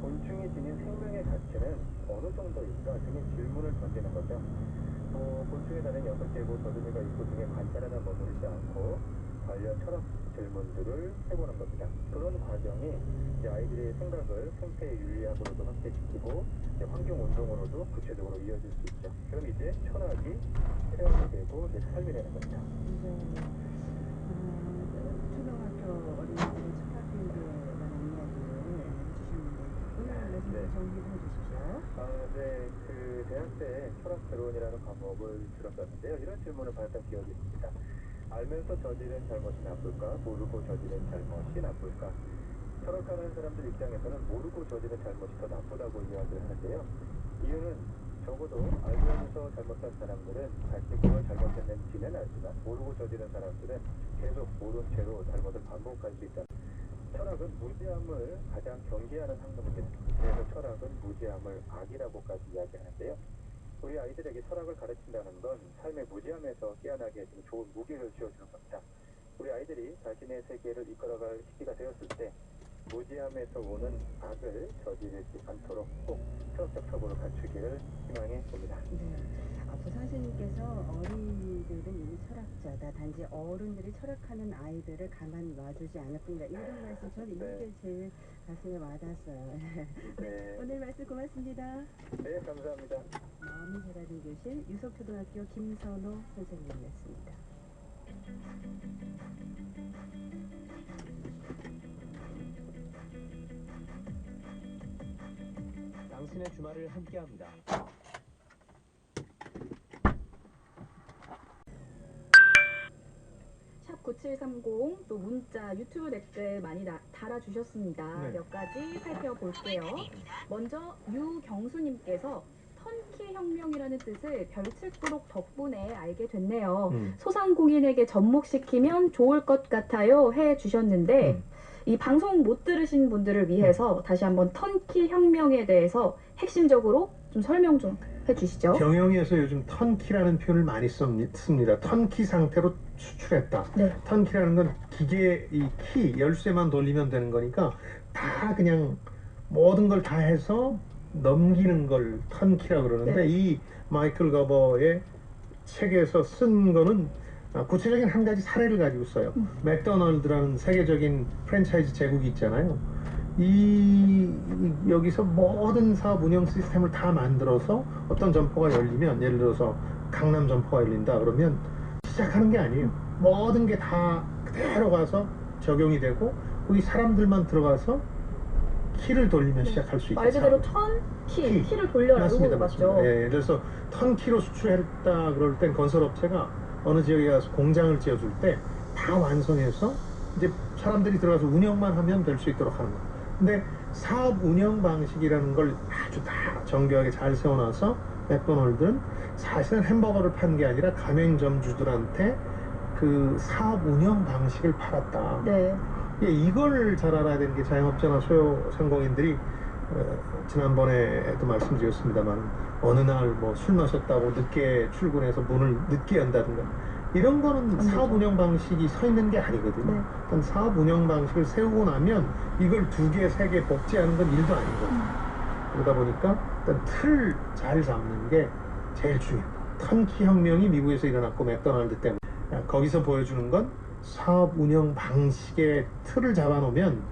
곤충이 지닌 생명의 가치는 어느 정도일까 등의 질문을 던지는 거죠. 곤충에 다른 6개고 더듬이가 있고 등의 관찰하다 머무르지 않고 관련 철학 질문들을 해보는 겁니다. 그런 과정이 이제 아이들의 생각을 생태의 윤리학으로도 확대시키고 환경 운동으로도 구체적으로 이어질 수 있죠. 그럼 이제 철학이 체험이 되고 내 삶이 되는 겁니다. 초등학교 어린이들의 철학 교육에 관한 이야기를 해주셨는데 오늘 말씀 정리해 주십시오. 네, 그 대학 때 철학 개론이라는 과목을 들었었는데요. 이런 질문을 받았던 기억이 있습니다. 알면서 저지른 잘못이 나쁠까? 모르고 저지른 잘못이 나쁠까? 철학하는 사람들 입장에서는 모르고 저지른 잘못이 더 나쁘다고 이야기를 하는데요. 이유는 적어도 알면서 잘못한 사람들은 자신이 그걸 잘못했는지는 알지만 모르고 저지른 사람들은 계속 모른 채로 잘못을 반복할 수 있다. 철학은 무지함을 가장 경계하는 학문입니다. 그래서 철학은 무지함을 악이라고까지 이야기하는데요. 우리 아이들에게 철학을 가르친다는 건 삶의 무지함에서 깨어나게 해주는 좋은 무기를 쥐어주는 겁니다. 우리 아이들이 자신의 세계를 이끌어갈 시기가 되었을 때 무지함에서 오는 악을 저지르지 않도록 꼭 철학적 사고를 갖추기를 희망해 봅니다. 앞서 선생님께서 어린이들은 이미 철학자다. 단지 어른들이 철학하는 아이들을 가만 놔두지 않을 뿐이다. 이런 말씀 저는 이게 제일 가슴에 와닿았어요. 오늘 말씀 고맙습니다. 네, 감사합니다. 마음이 자라는 교실 유석초등학교 김선호 선생님이었습니다. 당신의 주말을 함께합니다. 샵 9730 또 문자 유튜브 댓글 많이 달아주셨습니다. 네. 몇 가지 살펴볼게요. 먼저 유경수님께서 턴키 혁명이라는 뜻을 별칠구록 덕분에 알게 됐네요. 소상공인에게 접목시키면 좋을 것 같아요 해주셨는데 이 방송 못 들으신 분들을 위해서 다시 한번 턴키 혁명에 대해서 핵심적으로 좀 설명 좀 해주시죠. 경영에서 요즘 턴키라는 표현을 많이 씁니다. 턴키 상태로 수출했다. 턴키라는 건 기계 이 키 열쇠만 돌리면 되는 거니까 다 그냥 모든 걸 다 해서 넘기는 걸 턴키라고 그러는데 이 마이클 거버의 책에서 쓴 거는 구체적인 한 가지 사례를 가지고 써요. 맥도날드라는 세계적인 프랜차이즈 제국이 있잖아요. 여기서 모든 사업 운영 시스템을 다 만들어서 어떤 점포가 열리면, 예를 들어서 강남 점포가 열린다 그러면 시작하는 게 아니에요. 모든 게 다 그대로 가서 적용이 되고 거기 사람들만 들어가서 키를 돌리면 시작할 수 있다. 말 그대로 키를 돌려라. 맞습니다. 맞죠? 예, 그래서 턴키로 수출했다 그럴 땐 건설업체가 어느 지역에 가서 공장을 지어줄 때 다 완성해서 이제 사람들이 들어가서 운영만 하면 될 수 있도록 하는 거예요. 근데 사업 운영 방식이라는 걸 아주 다 정교하게 잘 세워놔서 맥도날드는 사실은 햄버거를 판 게 아니라 가맹점주들한테 그 사업 운영 방식을 팔았다. 예, 이걸 잘 알아야 되는 게 자영업자나 소상공인들이 지난번에도 말씀드렸습니다만 어느 날 뭐 술 마셨다고 늦게 출근해서 문을 늦게 연다든가 이런 거는 사업 운영 방식이 서 있는 게 아니거든요. 일단 사업 운영 방식을 세우고 나면 이걸 2개, 3개 복제하는 건 일도 아니거든요. 그러다 보니까 일단 틀 잘 잡는 게 제일 중요해요. 턴키 혁명이 미국에서 일어났고 맥도날드 때문에 거기서 보여주는 건 사업 운영 방식의 틀을 잡아놓으면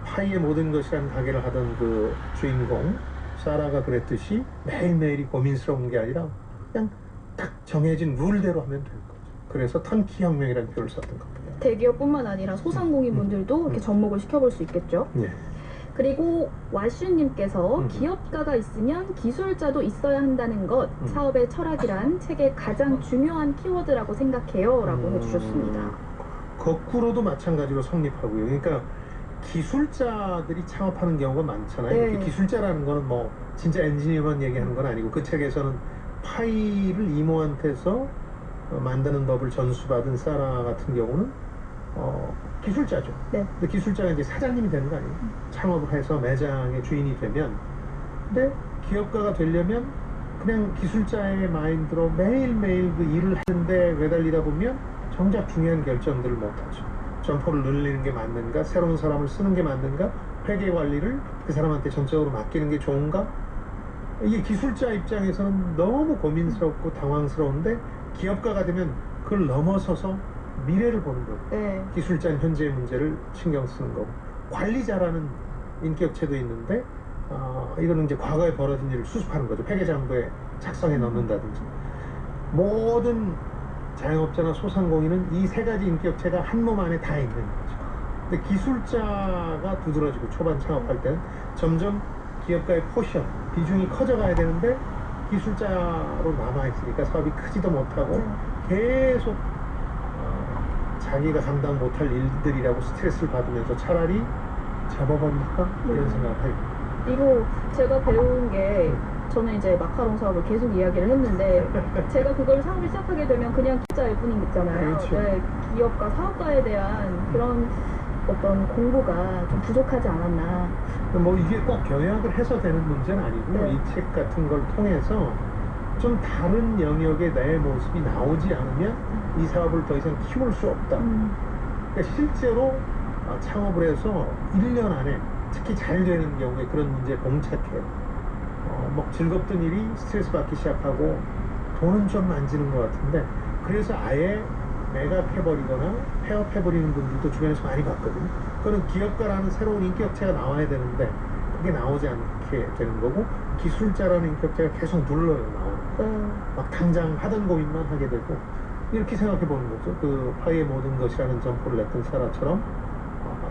파이의 모든 것이라는 가게를 하던 그 주인공 사라가 그랬듯이 매일매일이 고민스러운 게 아니라 그냥 딱 정해진 룰대로 하면 되는 거죠. 그래서 턴키 혁명이라는 표현을 썼던 겁니다. 대기업뿐만 아니라 소상공인분들도 이렇게 접목을 시켜볼 수 있겠죠. 예. 그리고 와슈님께서 기업가가 있으면 기술자도 있어야 한다는 것, 사업의 철학이란 책의 가장 중요한 키워드라고 생각해요 라고 해주셨습니다. 거꾸로도 마찬가지로 성립하고요. 그러니까 기술자들이 창업하는 경우가 많잖아요. 네. 이렇게 기술자라는 거는 뭐 진짜 엔지니어만 얘기하는 건 아니고 그 책에서는 파이를 이모한테서 만드는 법을 전수받은 사라 같은 경우는 기술자죠. 네. 근데 기술자가 이제 사장님이 되는 거 아니에요? 창업을 해서 매장의 주인이 되면. 근데 기업가가 되려면 그냥 기술자의 마인드로 매일매일 그 일을 하는데 매달리다 보면 정작 중요한 결정들을 못하죠. 점포를 늘리는 게 맞는가? 새로운 사람을 쓰는 게 맞는가? 회계 관리를 그 사람한테 전적으로 맡기는 게 좋은가? 이게 기술자 입장에서는 너무 고민스럽고 당황스러운데 기업가가 되면 그걸 넘어서서 미래를 보는 거고 네. 기술자는 현재의 문제를 신경 쓰는 거고 관리자라는 인격체도 있는데 이거는 이제 과거에 벌어진 일을 수습하는 거죠. 회계장부에 작성해 넣는다든지. 모든 자영업자나 소상공인은 이 세 가지 인격체가 한 몸 안에 다 있는 거죠. 근데 기술자가 두드러지고 초반 창업할 때는 점점 기업가의 포션, 비중이 커져가야 되는데 기술자로 남아있으니까 사업이 크지도 못하고 계속 자기가 감당 못할 일들이라고 스트레스를 받으면서 차라리 잡아버릴까? 이런 생각을 해요. 이거 제가 배운 게 저는 이제 마카롱 사업을 계속 이야기를 했는데 제가 그걸 사업을 시작하게 되면 그냥 기자일 뿐이잖아요. 그렇죠. 네, 기업가 사업가에 대한 그런 어떤 공부가 좀 부족하지 않았나. 뭐 이게 꼭 경영을 해서 되는 문제는 아니고요. 네. 이 책 같은 걸 통해서 좀 다른 영역의 내 모습이 나오지 않으면 이 사업을 더 이상 키울 수 없다. 그러니까 실제로 창업을 해서 1년 안에 특히 잘 되는 경우에 그런 문제에 봉착해요. 뭐 즐겁던 일이 스트레스 받기 시작하고 돈은 좀 만지는 것 같은데 그래서 아예 매각해버리거나 폐업해버리는 분들도 주변에서 많이 봤거든요. 그거는 기업가라는 새로운 인격체가 나와야 되는데 그게 나오지 않게 되는 거고 기술자라는 인격체가 계속 눌러요 나오는 막 당장 하던 고민만 하게 되고 이렇게 생각해 보는 거죠. 그 파이의 모든 것이라는 점포를 냈던 사라처럼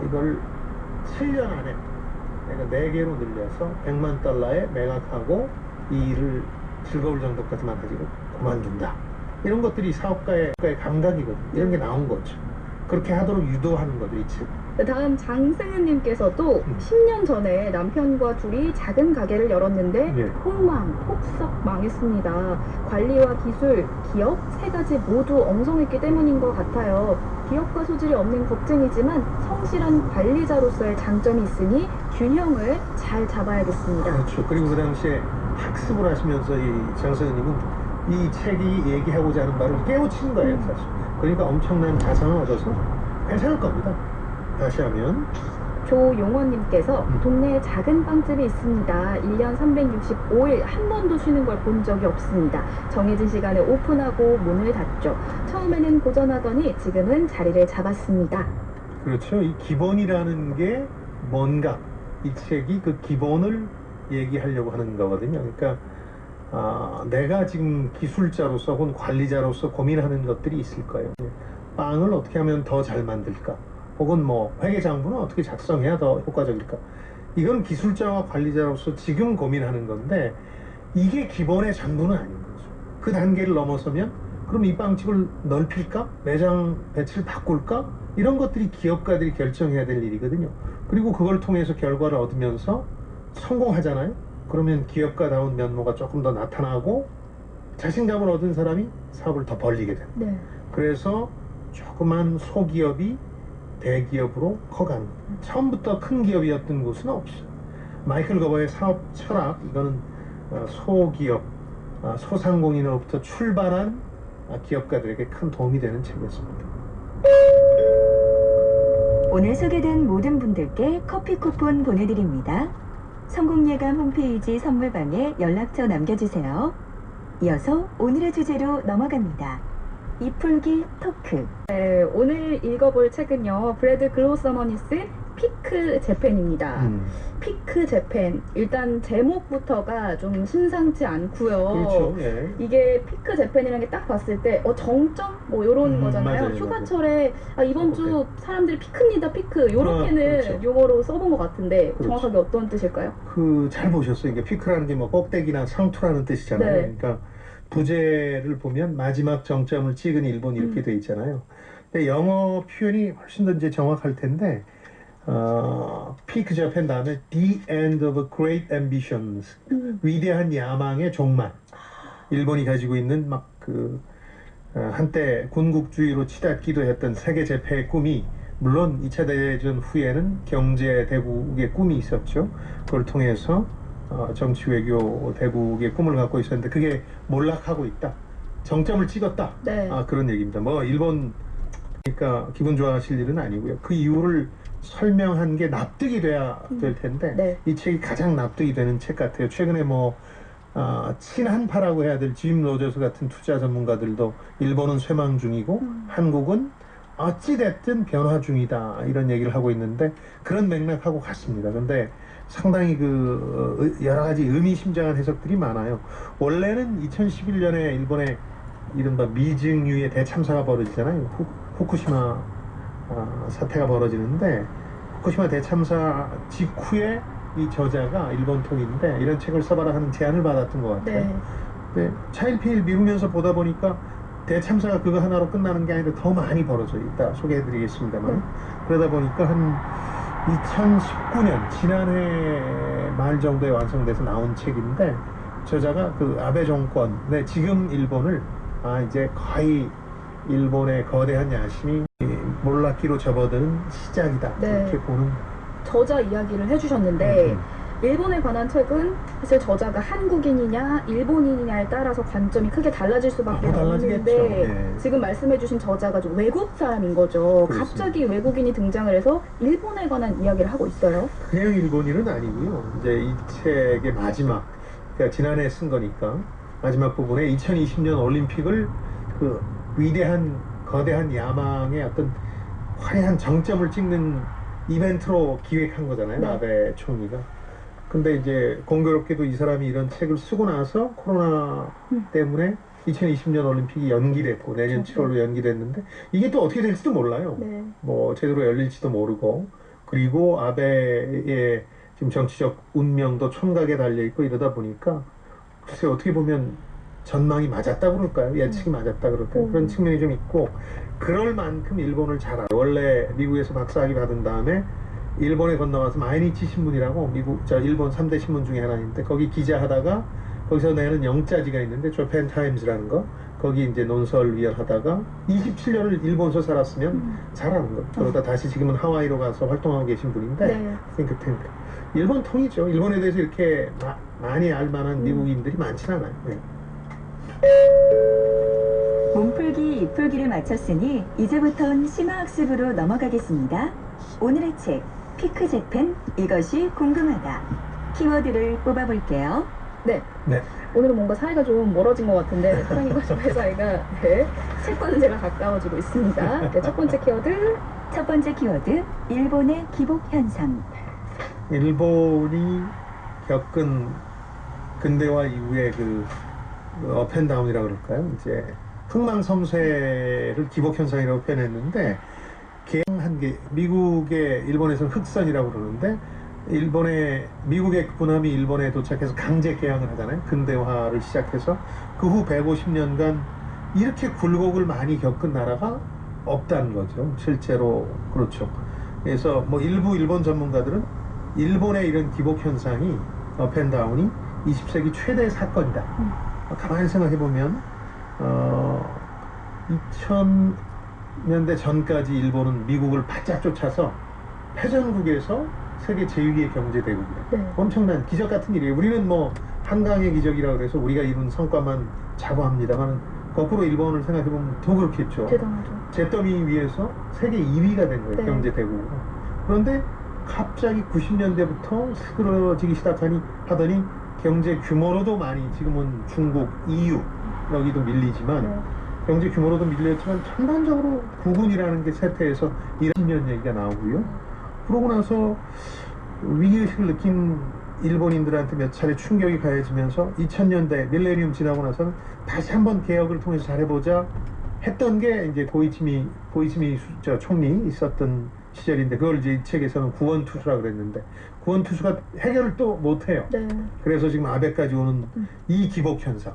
이걸 7년 안에 내가 4개로 늘려서 $100만 매각하고 이 일을 즐거울 정도까지만 가지고 그만둔다. 이런 것들이 사업가의 감각이거든요. 이런 게 나온 거죠. 그렇게 하도록 유도하는 거죠, 이 책. 다음 장승은님께서도 10년 전에 남편과 둘이 작은 가게를 열었는데 네. 폭삭 망했습니다. 관리와 기술, 기업 세 가지 모두 엉성했기 때문인 것 같아요. 기업가 소질이 없는 겁쟁이지만 성실한 관리자로서의 장점이 있으니 균형을 잘 잡아야겠습니다. 그렇죠. 그리고 그 당시에 학습을 하시면서 이 장승은님은 이 책이 얘기하고자 하는 바를 깨우친 거예요, 사실. 그러니까 엄청난 자산을 얻어서 괜찮을 겁니다. 다시 하면 조용원님께서 동네에 작은 빵집이 있습니다. 1년 365일 한 번도 쉬는 걸 본 적이 없습니다. 정해진 시간에 오픈하고 문을 닫죠. 처음에는 고전하더니 지금은 자리를 잡았습니다. 그렇죠. 이 기본이라는 게 뭔가 이 책이 그 기본을 얘기하려고 하는 거거든요. 그러니까 내가 지금 기술자로서 혹은 관리자로서 고민하는 것들이 있을 거예요. 빵을 어떻게 하면 더 잘 만들까? 혹은 뭐 회계장부는 어떻게 작성해야 더 효과적일까? 이건 기술자와 관리자로서 지금 고민하는 건데 이게 기본의 전부는 아닌 거죠. 그 단계를 넘어서면 그럼 이 빵집을 넓힐까? 매장 배치를 바꿀까? 이런 것들이 기업가들이 결정해야 될 일이거든요. 그리고 그걸 통해서 결과를 얻으면서 성공하잖아요. 그러면 기업가다운 면모가 조금 더 나타나고 자신감을 얻은 사람이 사업을 더 벌리게 됩니다. 네. 그래서 조그만 소기업이 대기업으로 커가는 거예요. 처음부터 큰 기업이었던 곳은 없어요. 마이클 거버의 사업 철학, 이거는 소기업, 소상공인으로부터 출발한 기업가들에게 큰 도움이 되는 책이었습니다. 오늘 소개된 모든 분들께 커피 쿠폰 보내드립니다. 성공예감 홈페이지 선물방에 연락처 남겨주세요. 이어서 오늘의 주제로 넘어갑니다. 이풀기 토크. 네, 오늘 읽어볼 책은요. 브래드 글로서머니스 피크 재팬입니다. 피크 재팬. 일단 제목부터가 좀 심상치 않고요. 그렇죠. 예. 이게 피크 재팬이라는 게 딱 봤을 때 정점 뭐 이런 거잖아요. 맞아요, 휴가철에 이번 주 사람들이 피크입니다. 피크 요렇게는 그렇죠. 용어로 써본 것 같은데 그렇죠. 정확하게 어떤 뜻일까요? 잘 보셨어요. 이게 피크라는 게 뭐 꼭대기나 상투라는 뜻이잖아요. 네. 그러니까 부제를 보면 마지막 정점을 찍은 일본 이렇게 돼 있잖아요. 근데 영어 표현이 훨씬 더 이제 정확할 텐데 피크 재팬 다음에 The End of Great Ambitions, 위대한 야망의 종말. 일본이 가지고 있는 막 한때 군국주의로 치닫기도 했던 세계 제패의 꿈이, 물론 2차 대전 후에는 경제 대국의 꿈이 있었죠. 그걸 통해서 정치 외교 대국의 꿈을 갖고 있었는데 그게 몰락하고 있다. 정점을 찍었다. 네. 그런 얘기입니다. 뭐 일본 그러니까 기분 좋아하실 일은 아니고요. 그 이유를 설명한 게 납득이 돼야 될 텐데 네. 이 책이 가장 납득이 되는 책 같아요. 최근에 뭐 친한파라고 해야 될 짐 로저스 같은 투자 전문가들도 일본은 쇠망 중이고 한국은 어찌됐든 변화 중이다 이런 얘기를 하고 있는데 그런 맥락하고 같습니다. 근데 상당히 여러 가지 의미심장한 해석들이 많아요. 원래는 2011년에 일본에 이른바 미증유의 대참사가 벌어지잖아요. 후쿠시마 사태가 벌어지는데 후쿠시마 대참사 직후에 이 저자가 일본 통인데 이런 책을 써봐라 하는 제안을 받았던 것 같아요. 네. 네, 차일피일 미루면서 보다 보니까 대참사가 그거 하나로 끝나는 게 아니라 더 많이 벌어져 있다 소개해드리겠습니다만 그러다 보니까 한 2019년 지난해 말 정도에 완성돼서 나온 책인데 저자가 아베 정권의 지금 일본을 이제 거의 일본의 거대한 야심이 몰락기로 접어드는 시작이다. 네. 그렇게 보는 저자 이야기를 해주셨는데 일본에 관한 책은 사실 저자가 한국인이냐 일본인이냐에 따라서 관점이 크게 달라질 수밖에 없는데 네. 지금 말씀해주신 저자가 좀 외국 사람인 거죠. 그렇습니다. 갑자기 외국인이 등장을 해서 일본에 관한 이야기를 하고 있어요. 그냥 일본인은 아니고요. 이제 이 책의 마지막, 그러니까 지난해 쓴 거니까 마지막 부분에 2020년 올림픽을 위대한 거대한 야망의 어떤 화려한 정점을 찍는 이벤트로 기획한 거잖아요. 네. 아베 총리가. 근데 이제 공교롭게도 이 사람이 이런 책을 쓰고 나서 코로나 때문에 2020년 올림픽이 연기됐고 내년 7월로 연기됐는데 이게 또 어떻게 될지도 몰라요. 네. 뭐 제대로 열릴지도 모르고 그리고 아베의 지금 정치적 운명도 촌각에 달려있고 이러다 보니까 글쎄 어떻게 보면 전망이 맞았다 그럴까요? 예측이 맞았다 그럴까요? 그런 측면이 좀 있고 그럴 만큼 일본을 잘 알아요. 원래 미국에서 박사학위 받은 다음에 일본에 건너와서 마이니치 신문이라고 일본 3대 신문 중에 하나인데 거기 기자하다가 거기서 내는 영자지가 있는데 저팬 타임즈라는 거 거기 이제 논설위원 하다가 27년을 일본에서 살았으면 잘하는 거. 그러다 다시 지금은 하와이로 가서 활동하고 계신 분인데 네. 탱크탱크. 일본 통이죠. 일본에 대해서 이렇게 많이 알만한 미국인들이 많진 않아요. 네. 몸풀기, 입풀기를 마쳤으니 이제부턴 심화학습으로 넘어가겠습니다. 오늘의 책, 피크 재팬, 이것이 궁금하다. 키워드를 뽑아볼게요. 네. 오늘은 뭔가 사이가 좀 멀어진 것 같은데 사랑과 저의 사이가 책과는 제가 가까워지고 있습니다. 네, 첫 번째 키워드. 첫 번째 키워드, 일본의 기복 현상. 일본이 겪은 근대화 이후의 업앤다운이라고 그럴까요? 이제 흥망성쇠를 기복 현상이라고 표현했는데 개항한 게 미국의 일본에서는 흑선이라고 그러는데 미국의 군함이 일본에 도착해서 강제 개항을 하잖아요. 근대화를 시작해서 그 후 150년간 이렇게 굴곡을 많이 겪은 나라가 없다는 거죠. 실제로 그렇죠. 그래서 뭐 일부 일본 전문가들은 일본의 이런 기복 현상이 업앤다운이 20세기 최대 사건이다. 가만히 생각해 보면 2000년대 전까지 일본은 미국을 바짝 쫓아서 패전국에서 세계 제2의 경제대국이다. 네. 엄청난 기적 같은 일이에요. 우리는 뭐 한강의 기적이라고 해서 우리가 이룬 성과만 자부합니다만 거꾸로 일본을 생각해보면 더 그렇겠죠. 대단하죠. 잿더미 위에서 세계 2위가 된 거예요. 네. 경제대국으로. 그런데 갑자기 90년대부터 스그러지기 하더니 경제 규모로도 많이 지금은 중국, EU 여기도 밀리지만 경제 규모로도 밀렸지만 전반적으로 구군이라는 게 쇠퇴해서 20년 얘기가 나오고요. 그러고 나서 위기의식을 느낀 일본인들한테 몇 차례 충격이 가해지면서 2000년대 밀레니엄 지나고 나서는 다시 한번 개혁을 통해서 잘해보자 했던 게 이제 고이치미 총리 있었던 시절인데, 그걸 이제 이 책에서는 구원투수라 그랬는데, 구원투수가 해결을 또 못해요. 네. 그래서 지금 아베까지 오는 이 기복 현상.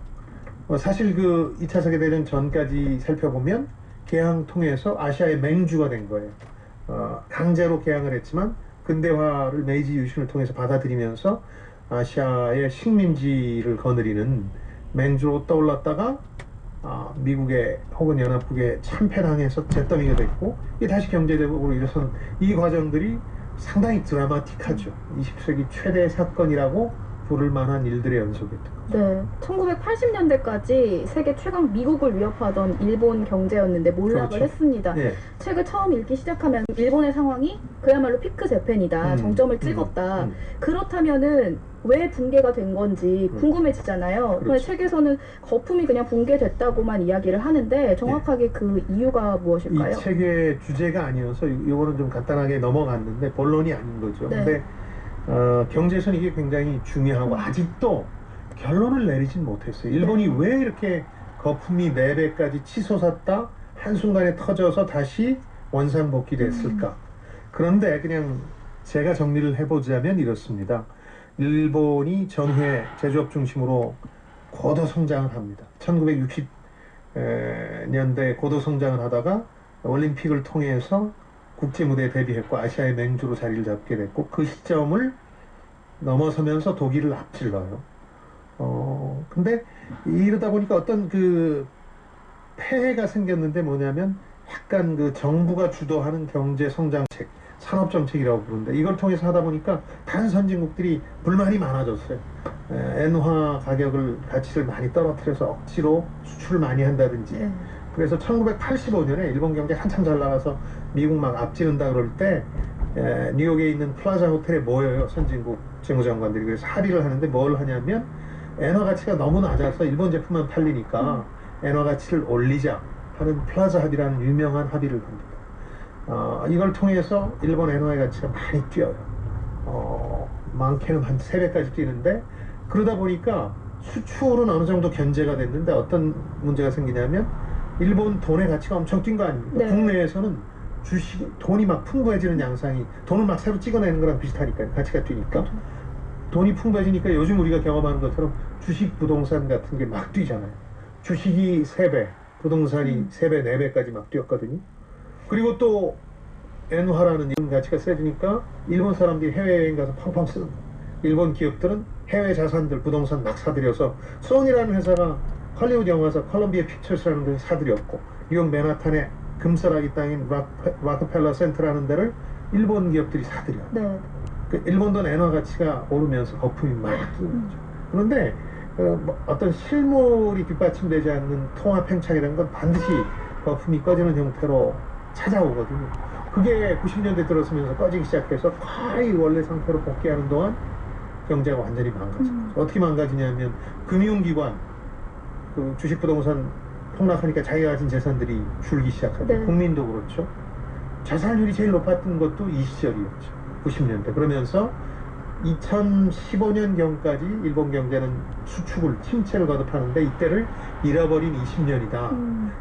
사실 그 2차 세계대전 전까지 살펴보면 개항 통해서 아시아의 맹주가 된 거예요. 강제로 개항을 했지만 근대화를 메이지 유신을 통해서 받아들이면서 아시아의 식민지를 거느리는 맹주로 떠올랐다가 미국의 혹은 연합국에 참패당해서 잿더미가 됐고, 이게 다시 경제대국으로 일어서는 이 과정들이 상당히 드라마틱하죠. 20세기 최대 사건이라고 부를 만한 일들의 연속이었던 거죠. 네, 1980년대까지 세계 최강 미국을 위협하던 일본 경제였는데 몰락을 그렇죠. 했습니다. 네. 책을 처음 읽기 시작하면 일본의 상황이 그야말로 피크 재팬이다, 정점을 찍었다. 그렇다면은 왜 붕괴가 된 건지 궁금해지잖아요. 그런데 그렇죠. 책에서는 거품이 그냥 붕괴됐다고만 이야기를 하는데 정확하게 그 이유가 무엇일까요? 이 책의 주제가 아니어서 이거는 좀 간단하게 넘어갔는데 본론이 아닌 거죠. 네. 근데 경제에서는 이게 굉장히 중요하고 아직도 결론을 내리진 못했어요. 일본이 왜 이렇게 거품이 4배까지 치솟았다 한순간에 터져서 다시 원상복귀됐을까. 그런데 그냥 제가 정리를 해보자면 이렇습니다. 일본이 전후에 제조업 중심으로 고도 성장을 합니다. 1960년대 고도 성장을 하다가 올림픽을 통해서 국제무대에 데뷔했고 아시아의 맹주로 자리를 잡게 됐고, 그 시점을 넘어서면서 독일을 앞질러요. 근데 이러다 보니까 어떤 그 폐해가 생겼는데 뭐냐면 약간 그 정부가 주도하는 경제 성장책, 산업정책이라고 부르는데, 이걸 통해서 하다 보니까 다른 선진국들이 불만이 많아졌어요. 엔화 가치를 많이 떨어뜨려서 억지로 수출을 많이 한다든지. 그래서 1985년에 일본 경제 한참 잘 나가서 미국 막 앞지른다 그럴 때 뉴욕에 있는 플라자 호텔에 모여요, 선진국 재무장관들이. 그래서 합의를 하는데 뭘 하냐면 엔화 가치가 너무 낮아서 일본 제품만 팔리니까 엔화 가치를 올리자 하는 플라자 합의라는 유명한 합의를 합니다. 이걸 통해서 일본 엔화의 가치가 많이 뛰어요. 많게는 한 3배까지 뛰는데, 그러다 보니까 수출은 어느 정도 견제가 됐는데 어떤 문제가 생기냐면 일본 돈의 가치가 엄청 뛴 거 아닙니까? 네. 국내에서는 돈이 막 풍부해지는 양상이, 돈을 막 새로 찍어내는 거랑 비슷하니까요. 가치가 뛰니까. 돈이 풍부해지니까 요즘 우리가 경험하는 것처럼 주식, 부동산 같은 게 막 뛰잖아요. 주식이 3배, 부동산이 3배, 4배까지 막 뛰었거든요. 그리고 또 엔화라는 이런 가치가 세지니까 일본 사람들이 해외여행 가서 팡팡 쓰는 거예요. 일본 기업들은 해외 자산들, 부동산 막 사들여서, 소니라는 회사가 헐리우드 영화사 컬럼비아 픽처스라는 데를 사들였고, 뉴욕 맨하탄의 금싸라기 땅인 락펠러 센터라는 데를 일본 기업들이 사들여요. 네. 그 일본 돈 엔화 가치가 오르면서 거품이 많이 끼는 거죠. 그런데 어떤 실물이 뒷받침되지 않는 통합 행착이라는 건 반드시 거품이 꺼지는 형태로 찾아오거든요. 그게 90년대 들어서면서 꺼지기 시작해서 거의 원래 상태로 복귀하는 동안 경제가 완전히 망가진 거죠. 어떻게 망가지냐면 금융기관, 그 주식 부동산 폭락하니까 자기가 가진 재산들이 줄기 시작하고, 네. 국민도 그렇죠. 자살률이 제일 높았던 것도 이 시절이었죠. 90년대. 그러면서 2015년경까지 일본 경제는 수축을, 침체를 거듭하는데 이때를 잃어버린 20년이다.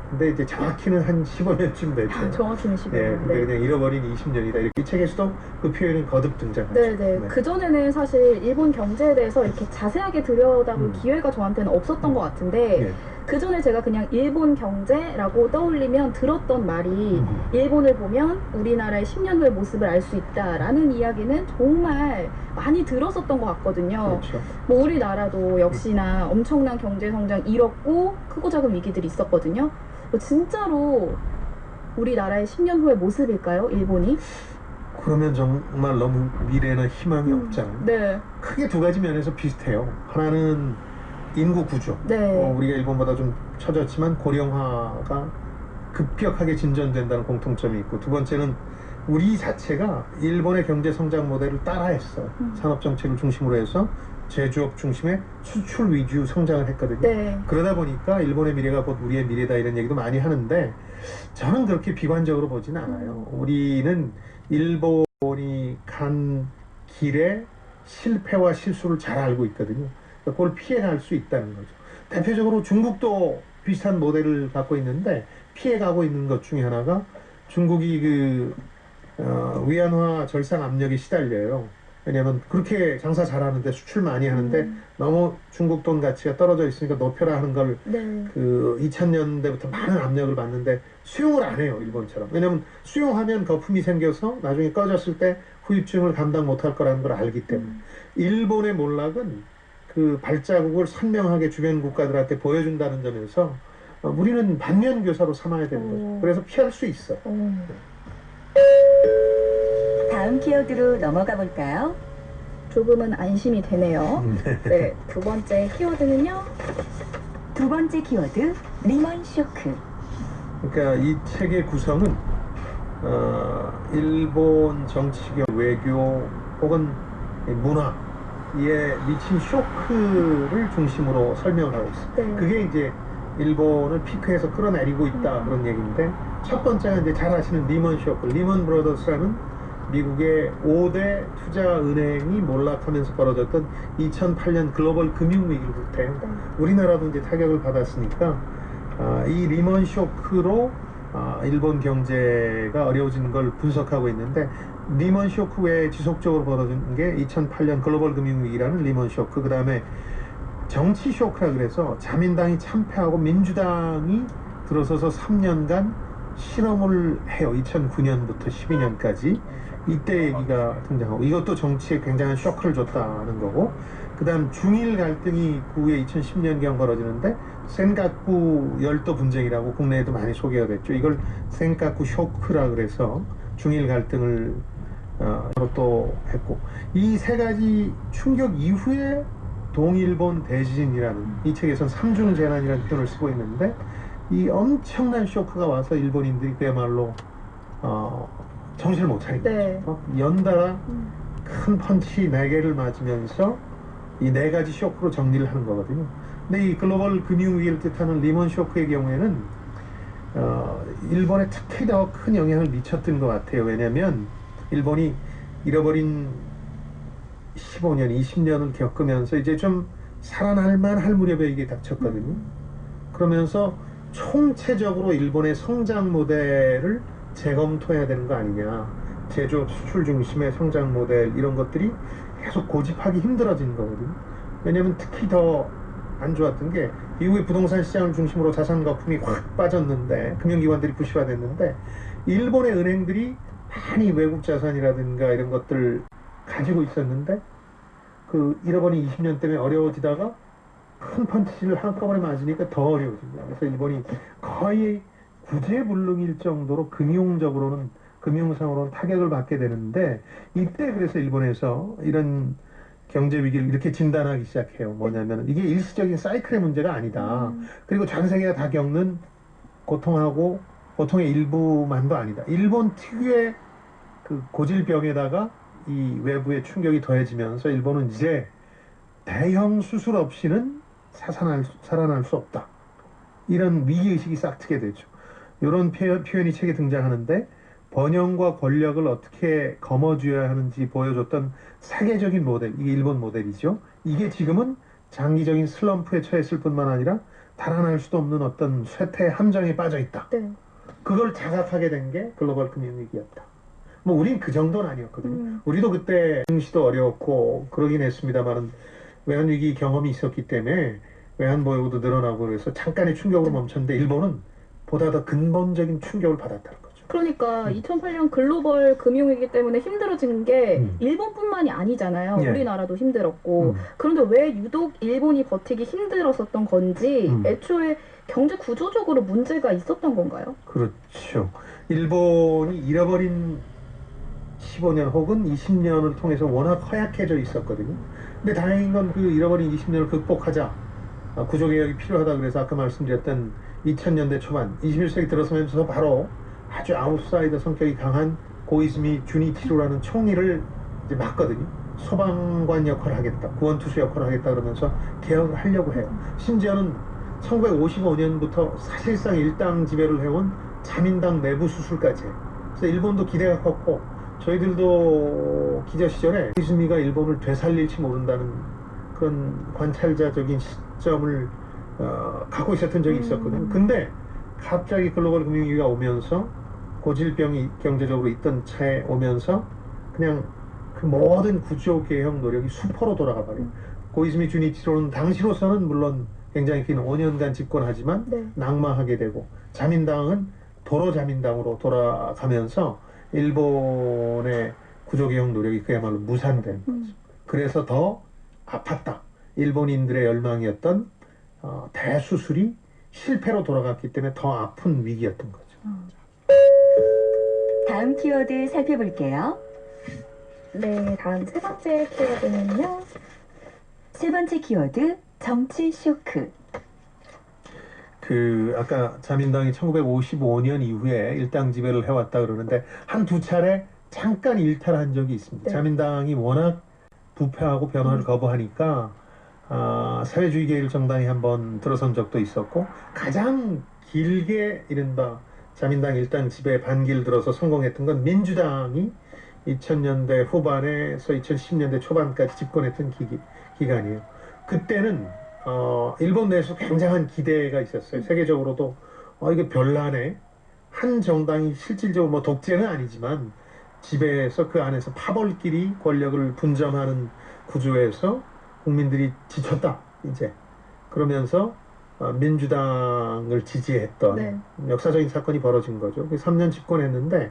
근데 이제 정확히는 한 15년쯤 됐죠. 정확히는 15년. 네, 근데 그냥 잃어버린 20년이다. 이렇게 이 책에서도 그 표현은 거듭 등장하죠. 네네. 네. 그전에는 사실 일본 경제에 대해서 이렇게 자세하게 들여다볼 기회가 저한테는 없었던 것 같은데, 네. 그 전에 제가 그냥 일본 경제라고 떠올리면 들었던 말이, 일본을 보면 우리나라의 10년 후의 모습을 알 수 있다라는 이야기는 정말 많이 들었었던 것 같거든요. 그렇죠. 뭐 우리나라도 역시나 엄청난 경제 성장 잃었고 크고 작은 위기들이 있었거든요. 뭐 진짜로 우리나라의 10년 후의 모습일까요, 일본이? 그러면 정말 너무 미래에는 희망이 없잖아요. 네. 크게 두 가지 면에서 비슷해요. 하나는 인구 구조. 네. 우리가 일본보다 좀 처졌지만 고령화가 급격하게 진전된다는 공통점이 있고, 두 번째는 우리 자체가 일본의 경제 성장 모델을 따라했어요. 산업 정책을 중심으로 해서 제조업 중심의 수출 위주 성장을 했거든요. 네. 그러다 보니까 일본의 미래가 곧 우리의 미래다 이런 얘기도 많이 하는데, 저는 그렇게 비관적으로 보진 않아요. 우리는 일본 일본이 간 길에 실패와 실수를 잘 알고 있거든요. 그걸 피해갈 수 있다는 거죠. 대표적으로 중국도 비슷한 모델을 갖고 있는데 피해가고 있는 것 중에 하나가 중국이 위안화 절상 압력에 시달려요. 왜냐하면 그렇게 장사 잘하는데 수출 많이 하는데 너무 중국 돈 가치가 떨어져 있으니까 높여라 하는 걸 2000년대부터 많은 압력을 받는데 수용을 안 해요, 일본처럼. 왜냐하면 수용하면 거품이 생겨서 나중에 꺼졌을 때 후유증을 감당 못할 거라는 걸 알기 때문에. 일본의 몰락은 그 발자국을 선명하게 주변 국가들한테 보여준다는 점에서 우리는 반면교사로 삼아야 되는 거죠. 그래서 피할 수 있어요. 다음 키워드로 넘어가 볼까요? 조금은 안심이 되네요. 네, 두 번째 키워드는요. 두 번째 키워드, 리먼 쇼크. 그러니까 이 책의 구성은 일본 정치경, 외교 혹은 문화에 미친 쇼크를 중심으로 설명을 하고 있어요. 그게 이제 일본을 피크에서 끌어내리고 있다 그런 얘기인데, 첫 번째가 이제 잘 아시는 리먼 쇼크, 리먼 브러더스라는 미국의 5대 투자은행이 몰락하면서 벌어졌던 2008년 글로벌 금융위기를 비롯해요. 우리나라도 이제 타격을 받았으니까 이 리먼 쇼크로 일본 경제가 어려워지는 걸 분석하고 있는데, 리먼 쇼크 외에 지속적으로 벌어진 게 2008년 글로벌 금융위기라는 리먼 쇼크, 그 다음에 정치 쇼크라 그래서 자민당이 참패하고 민주당이 들어서서 3년간 실험을 해요. 2009년부터 12년까지. 이때 얘기가 등장하고, 이것도 정치에 굉장한 쇼크를 줬다는 거고, 그 다음 중일 갈등이 그 후에 2010년경 벌어지는데 센가쿠 열도 분쟁이라고 국내에도 많이 소개가 됐죠. 이걸 센가쿠 쇼크라 그래서 중일 갈등을 또 했고, 이 세 가지 충격 이후에 동일본 대지진이라는, 이 책에서는 삼중재난이라는 표현을 쓰고 있는데, 이 엄청난 쇼크가 와서 일본인들이 그야말로 정신을 못 차린 거죠. 연달아 큰 펀치 4개를 맞으면서 이 4가지 쇼크로 정리를 하는 거거든요. 근데 이 글로벌 금융위기를 뜻하는 리먼 쇼크의 경우에는 일본에 특히 더 큰 영향을 미쳤던 것 같아요. 왜냐하면 일본이 잃어버린 15년, 20년을 겪으면서 이제 좀 살아날 만할 무렵에 이게 닥쳤거든요. 그러면서 총체적으로 일본의 성장 모델을 재검토해야 되는 거 아니냐. 제조업 수출 중심의 성장 모델, 이런 것들이 계속 고집하기 힘들어진 거거든요. 왜냐하면 특히 더 안 좋았던 게 미국의 부동산 시장을 중심으로 자산 거품이 확 빠졌는데, 금융기관들이 부실화됐는데, 일본의 은행들이 많이 외국 자산이라든가 이런 것들 가지고 있었는데, 그 잃어버린 20년 때문에 어려워지다가 큰 펀치를 한꺼번에 맞으니까 더 어려워진 거예요. 그래서 일본이 거의 구제불능일 정도로 금융적으로는, 금융상으로는 타격을 받게 되는데, 이때 그래서 일본에서 이런 경제 위기를 이렇게 진단하기 시작해요. 뭐냐면 이게 일시적인 사이클의 문제가 아니다. 그리고 전 세계가 다 겪는 고통하고 고통의 일부만도 아니다. 일본 특유의 그 고질병에다가 이 외부의 충격이 더해지면서 일본은 이제 대형 수술 없이는 살아날 수 없다. 이런 위기의식이 싹 트게 되죠. 이런 표현이 책에 등장하는데, 번영과 권력을 어떻게 거머쥐어야 하는지 보여줬던 세계적인 모델, 이게 일본 모델이죠. 이게 지금은 장기적인 슬럼프에 처했을 뿐만 아니라 달아날 수도 없는 어떤 쇠퇴의 함정에 빠져 있다. 그걸 자각하게 된 게 글로벌 금융위기였다. 뭐 우린 그 정도는 아니었거든요. 우리도 그때 증시도 어려웠고 그러긴 했습니다만 외환위기 경험이 있었기 때문에 외환보유고도 늘어나고 그래서 잠깐의 충격으로 멈췄는데, 일본은 보다 더 근본적인 충격을 받았다는 거죠. 그러니까 2008년 글로벌 금융위기 때문에 힘들어진 게 일본뿐만이 아니잖아요. 우리나라도 힘들었고. 그런데 왜 유독 일본이 버티기 힘들었었던 건지, 애초에 경제 구조적으로 문제가 있었던 건가요? 그렇죠. 일본이 잃어버린 15년 혹은 20년을 통해서 워낙 허약해져 있었거든요. 근데 다행인 건 그 잃어버린 20년을 극복하자, 구조개혁이 필요하다 그래서 아까 말씀드렸던 2000년대 초반, 21세기 들어서면서 바로 아주 아웃사이더 성격이 강한 고이즈미 주니치로라는 총리를 이제 맡거든요. 소방관 역할을 하겠다, 구원투수 역할을 하겠다 그러면서 개혁을 하려고 해요. 심지어는 1955년부터 사실상 일당 지배를 해온 자민당 내부 수술까지 해요. 그래서 일본도 기대가 컸고, 저희들도 기자 시절에 코이즈미가 일본을 되살릴지 모른다는 그런 관찰자적인 시점을 갖고 있었던 적이 있었거든요. 근데 갑자기 글로벌 금융위기가 오면서 고질병이 경제적으로 있던 차에 오면서 그냥 그 모든 구조개혁 노력이 수포로 돌아가 버려요. 고이즈미 주니치로는 당시로서는 물론 굉장히 긴 5년간 집권하지만 낙마하게 되고, 자민당은 도로 자민당으로 돌아가면서 일본의 구조개혁 노력이 그야말로 무산된 거죠. 그래서 더 아팠다. 일본인들의 열망이었던 대수술이 실패로 돌아갔기 때문에 더 아픈 위기였던 거죠. 다음 키워드 살펴볼게요. 네, 다음 세 번째 키워드는요. 세 번째 키워드 정치 쇼크. 아까 자민당이 1955년 이후에 일당 지배를 해왔다 그러는데 한두 차례 잠깐 일탈한 적이 있습니다. 자민당이 워낙 부패하고 변화를 거부하니까 사회주의 계열 정당이 한번 들어선 적도 있었고, 가장 길게 이른바 자민당 일당 지배 반기를 들어서 성공했던 건 민주당이 2000년대 후반에서 2010년대 초반까지 집권했던 기간이에요. 그때는 일본 내에서 굉장한 기대가 있었어요. 세계적으로도 이거 별나네. 한 정당이 실질적으로 뭐 독재는 아니지만 지배해서 그 안에서 파벌끼리 권력을 분점하는 구조에서 국민들이 지쳤다 이제. 그러면서 민주당을 지지했던 역사적인 사건이 벌어진 거죠. 3년 집권했는데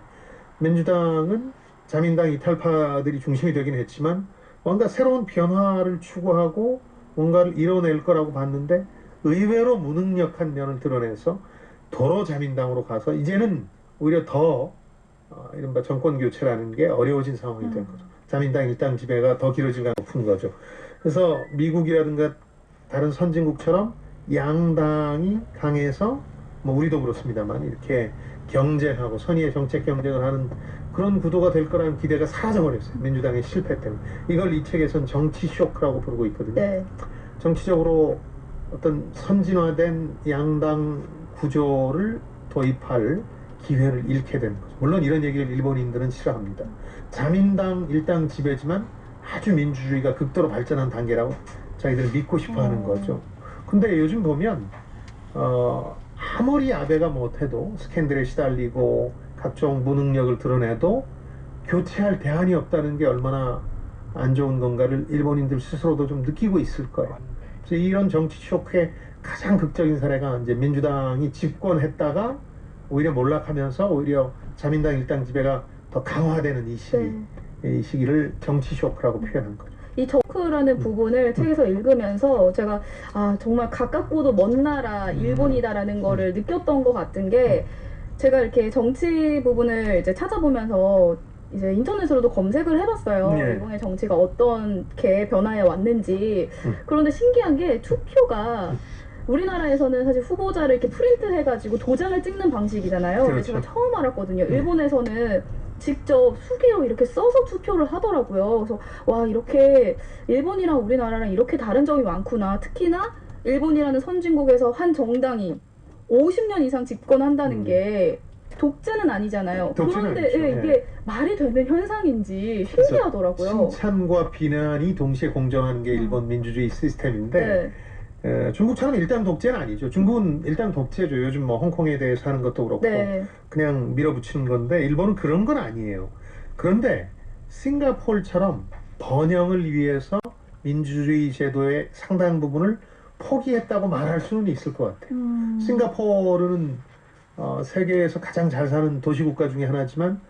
민주당은 자민당 이탈파들이 중심이 되긴 했지만 뭔가 새로운 변화를 추구하고 뭔가를 이뤄낼 거라고 봤는데 의외로 무능력한 면을 드러내서 도로 자민당으로 가서 이제는 오히려 더 이른바 정권 교체라는 게 어려워진 상황이 된 거죠. 자민당 일당 지배가 더 길어질 가능성이 높은 거죠. 그래서 미국이라든가 다른 선진국처럼 양당이 강해서 뭐 우리도 그렇습니다만 이렇게 경쟁하고 선의의 정책 경쟁을 하는 그런 구도가 될 거라는 기대가 사라져버렸어요. 민주당의 실패 때문에. 이걸 이 책에서는 정치 쇼크라고 부르고 있거든요. 정치적으로 어떤 선진화된 양당 구조를 도입할 기회를 잃게 되는 거죠. 물론 이런 얘기를 일본인들은 싫어합니다. 자민당 일당 지배지만 아주 민주주의가 극도로 발전한 단계라고 자기들은 믿고 싶어하는 거죠. 근데 요즘 보면 아무리 아베가 못해도 스캔들에 시달리고 각종 무능력을 드러내도 교체할 대안이 없다는 게 얼마나 안 좋은 건가를 일본인들 스스로도 좀 느끼고 있을 거예요. 그래서 이런 정치 쇼크의 가장 극적인 사례가 이제 민주당이 집권했다가 오히려 몰락하면서 오히려 자민당 일당 지배가 더 강화되는 이 시기를 정치 쇼크라고 표현한 거죠. 이 정크라는 부분을 책에서 읽으면서 제가 정말 가깝고도 먼 나라 일본이다라는 거를 느꼈던 것 같은 게, 제가 이렇게 정치 부분을 이제 찾아보면서 이제 인터넷으로도 검색을 해봤어요. 일본의 정치가 어떻게 변화해 왔는지. 그런데 신기한 게 투표가 우리나라에서는 사실 후보자를 이렇게 프린트해가지고 도장을 찍는 방식이잖아요. 그렇죠. 제가 처음 알았거든요. 일본에서는 직접 수기로 이렇게 써서 투표를 하더라고요. 그래서 와, 이렇게 일본이랑 우리나라랑 이렇게 다른 점이 많구나. 특히나 일본이라는 선진국에서 한 정당이 50년 이상 집권한다는 게 독재는 아니잖아요. 그런데 이게 말이 되는 현상인지 신기하더라고요. 칭찬과 비난이 동시에 공존하는 게 일본 민주주의 시스템인데 중국처럼 일당 독재는 아니죠. 중국은 일당 독재죠. 요즘 뭐 홍콩에 대해서 하는 것도 그렇고 그냥 밀어붙이는 건데, 일본은 그런 건 아니에요. 그런데 싱가포르처럼 번영을 위해서 민주주의 제도의 상당 부분을 포기했다고 말할 수는 있을 것 같아요. 싱가포르는 세계에서 가장 잘 사는 도시국가 중에 하나지만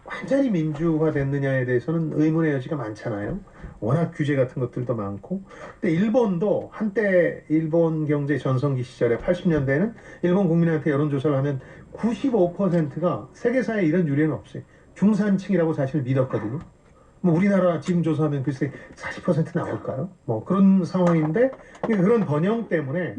완전히 민주화됐느냐에 대해서는 의문의 여지가 많잖아요. 워낙 규제 같은 것들도 많고. 근데 일본도 한때 일본 경제 전성기 시절에 80년대에는 일본 국민한테 여론조사를 하면 95%가 세계사에 이런 유례는 없어요. 중산층이라고 자신을 믿었거든요. 뭐 우리나라 지금 조사하면 글쎄 40% 나올까요? 뭐 그런 상황인데, 그런 번영 때문에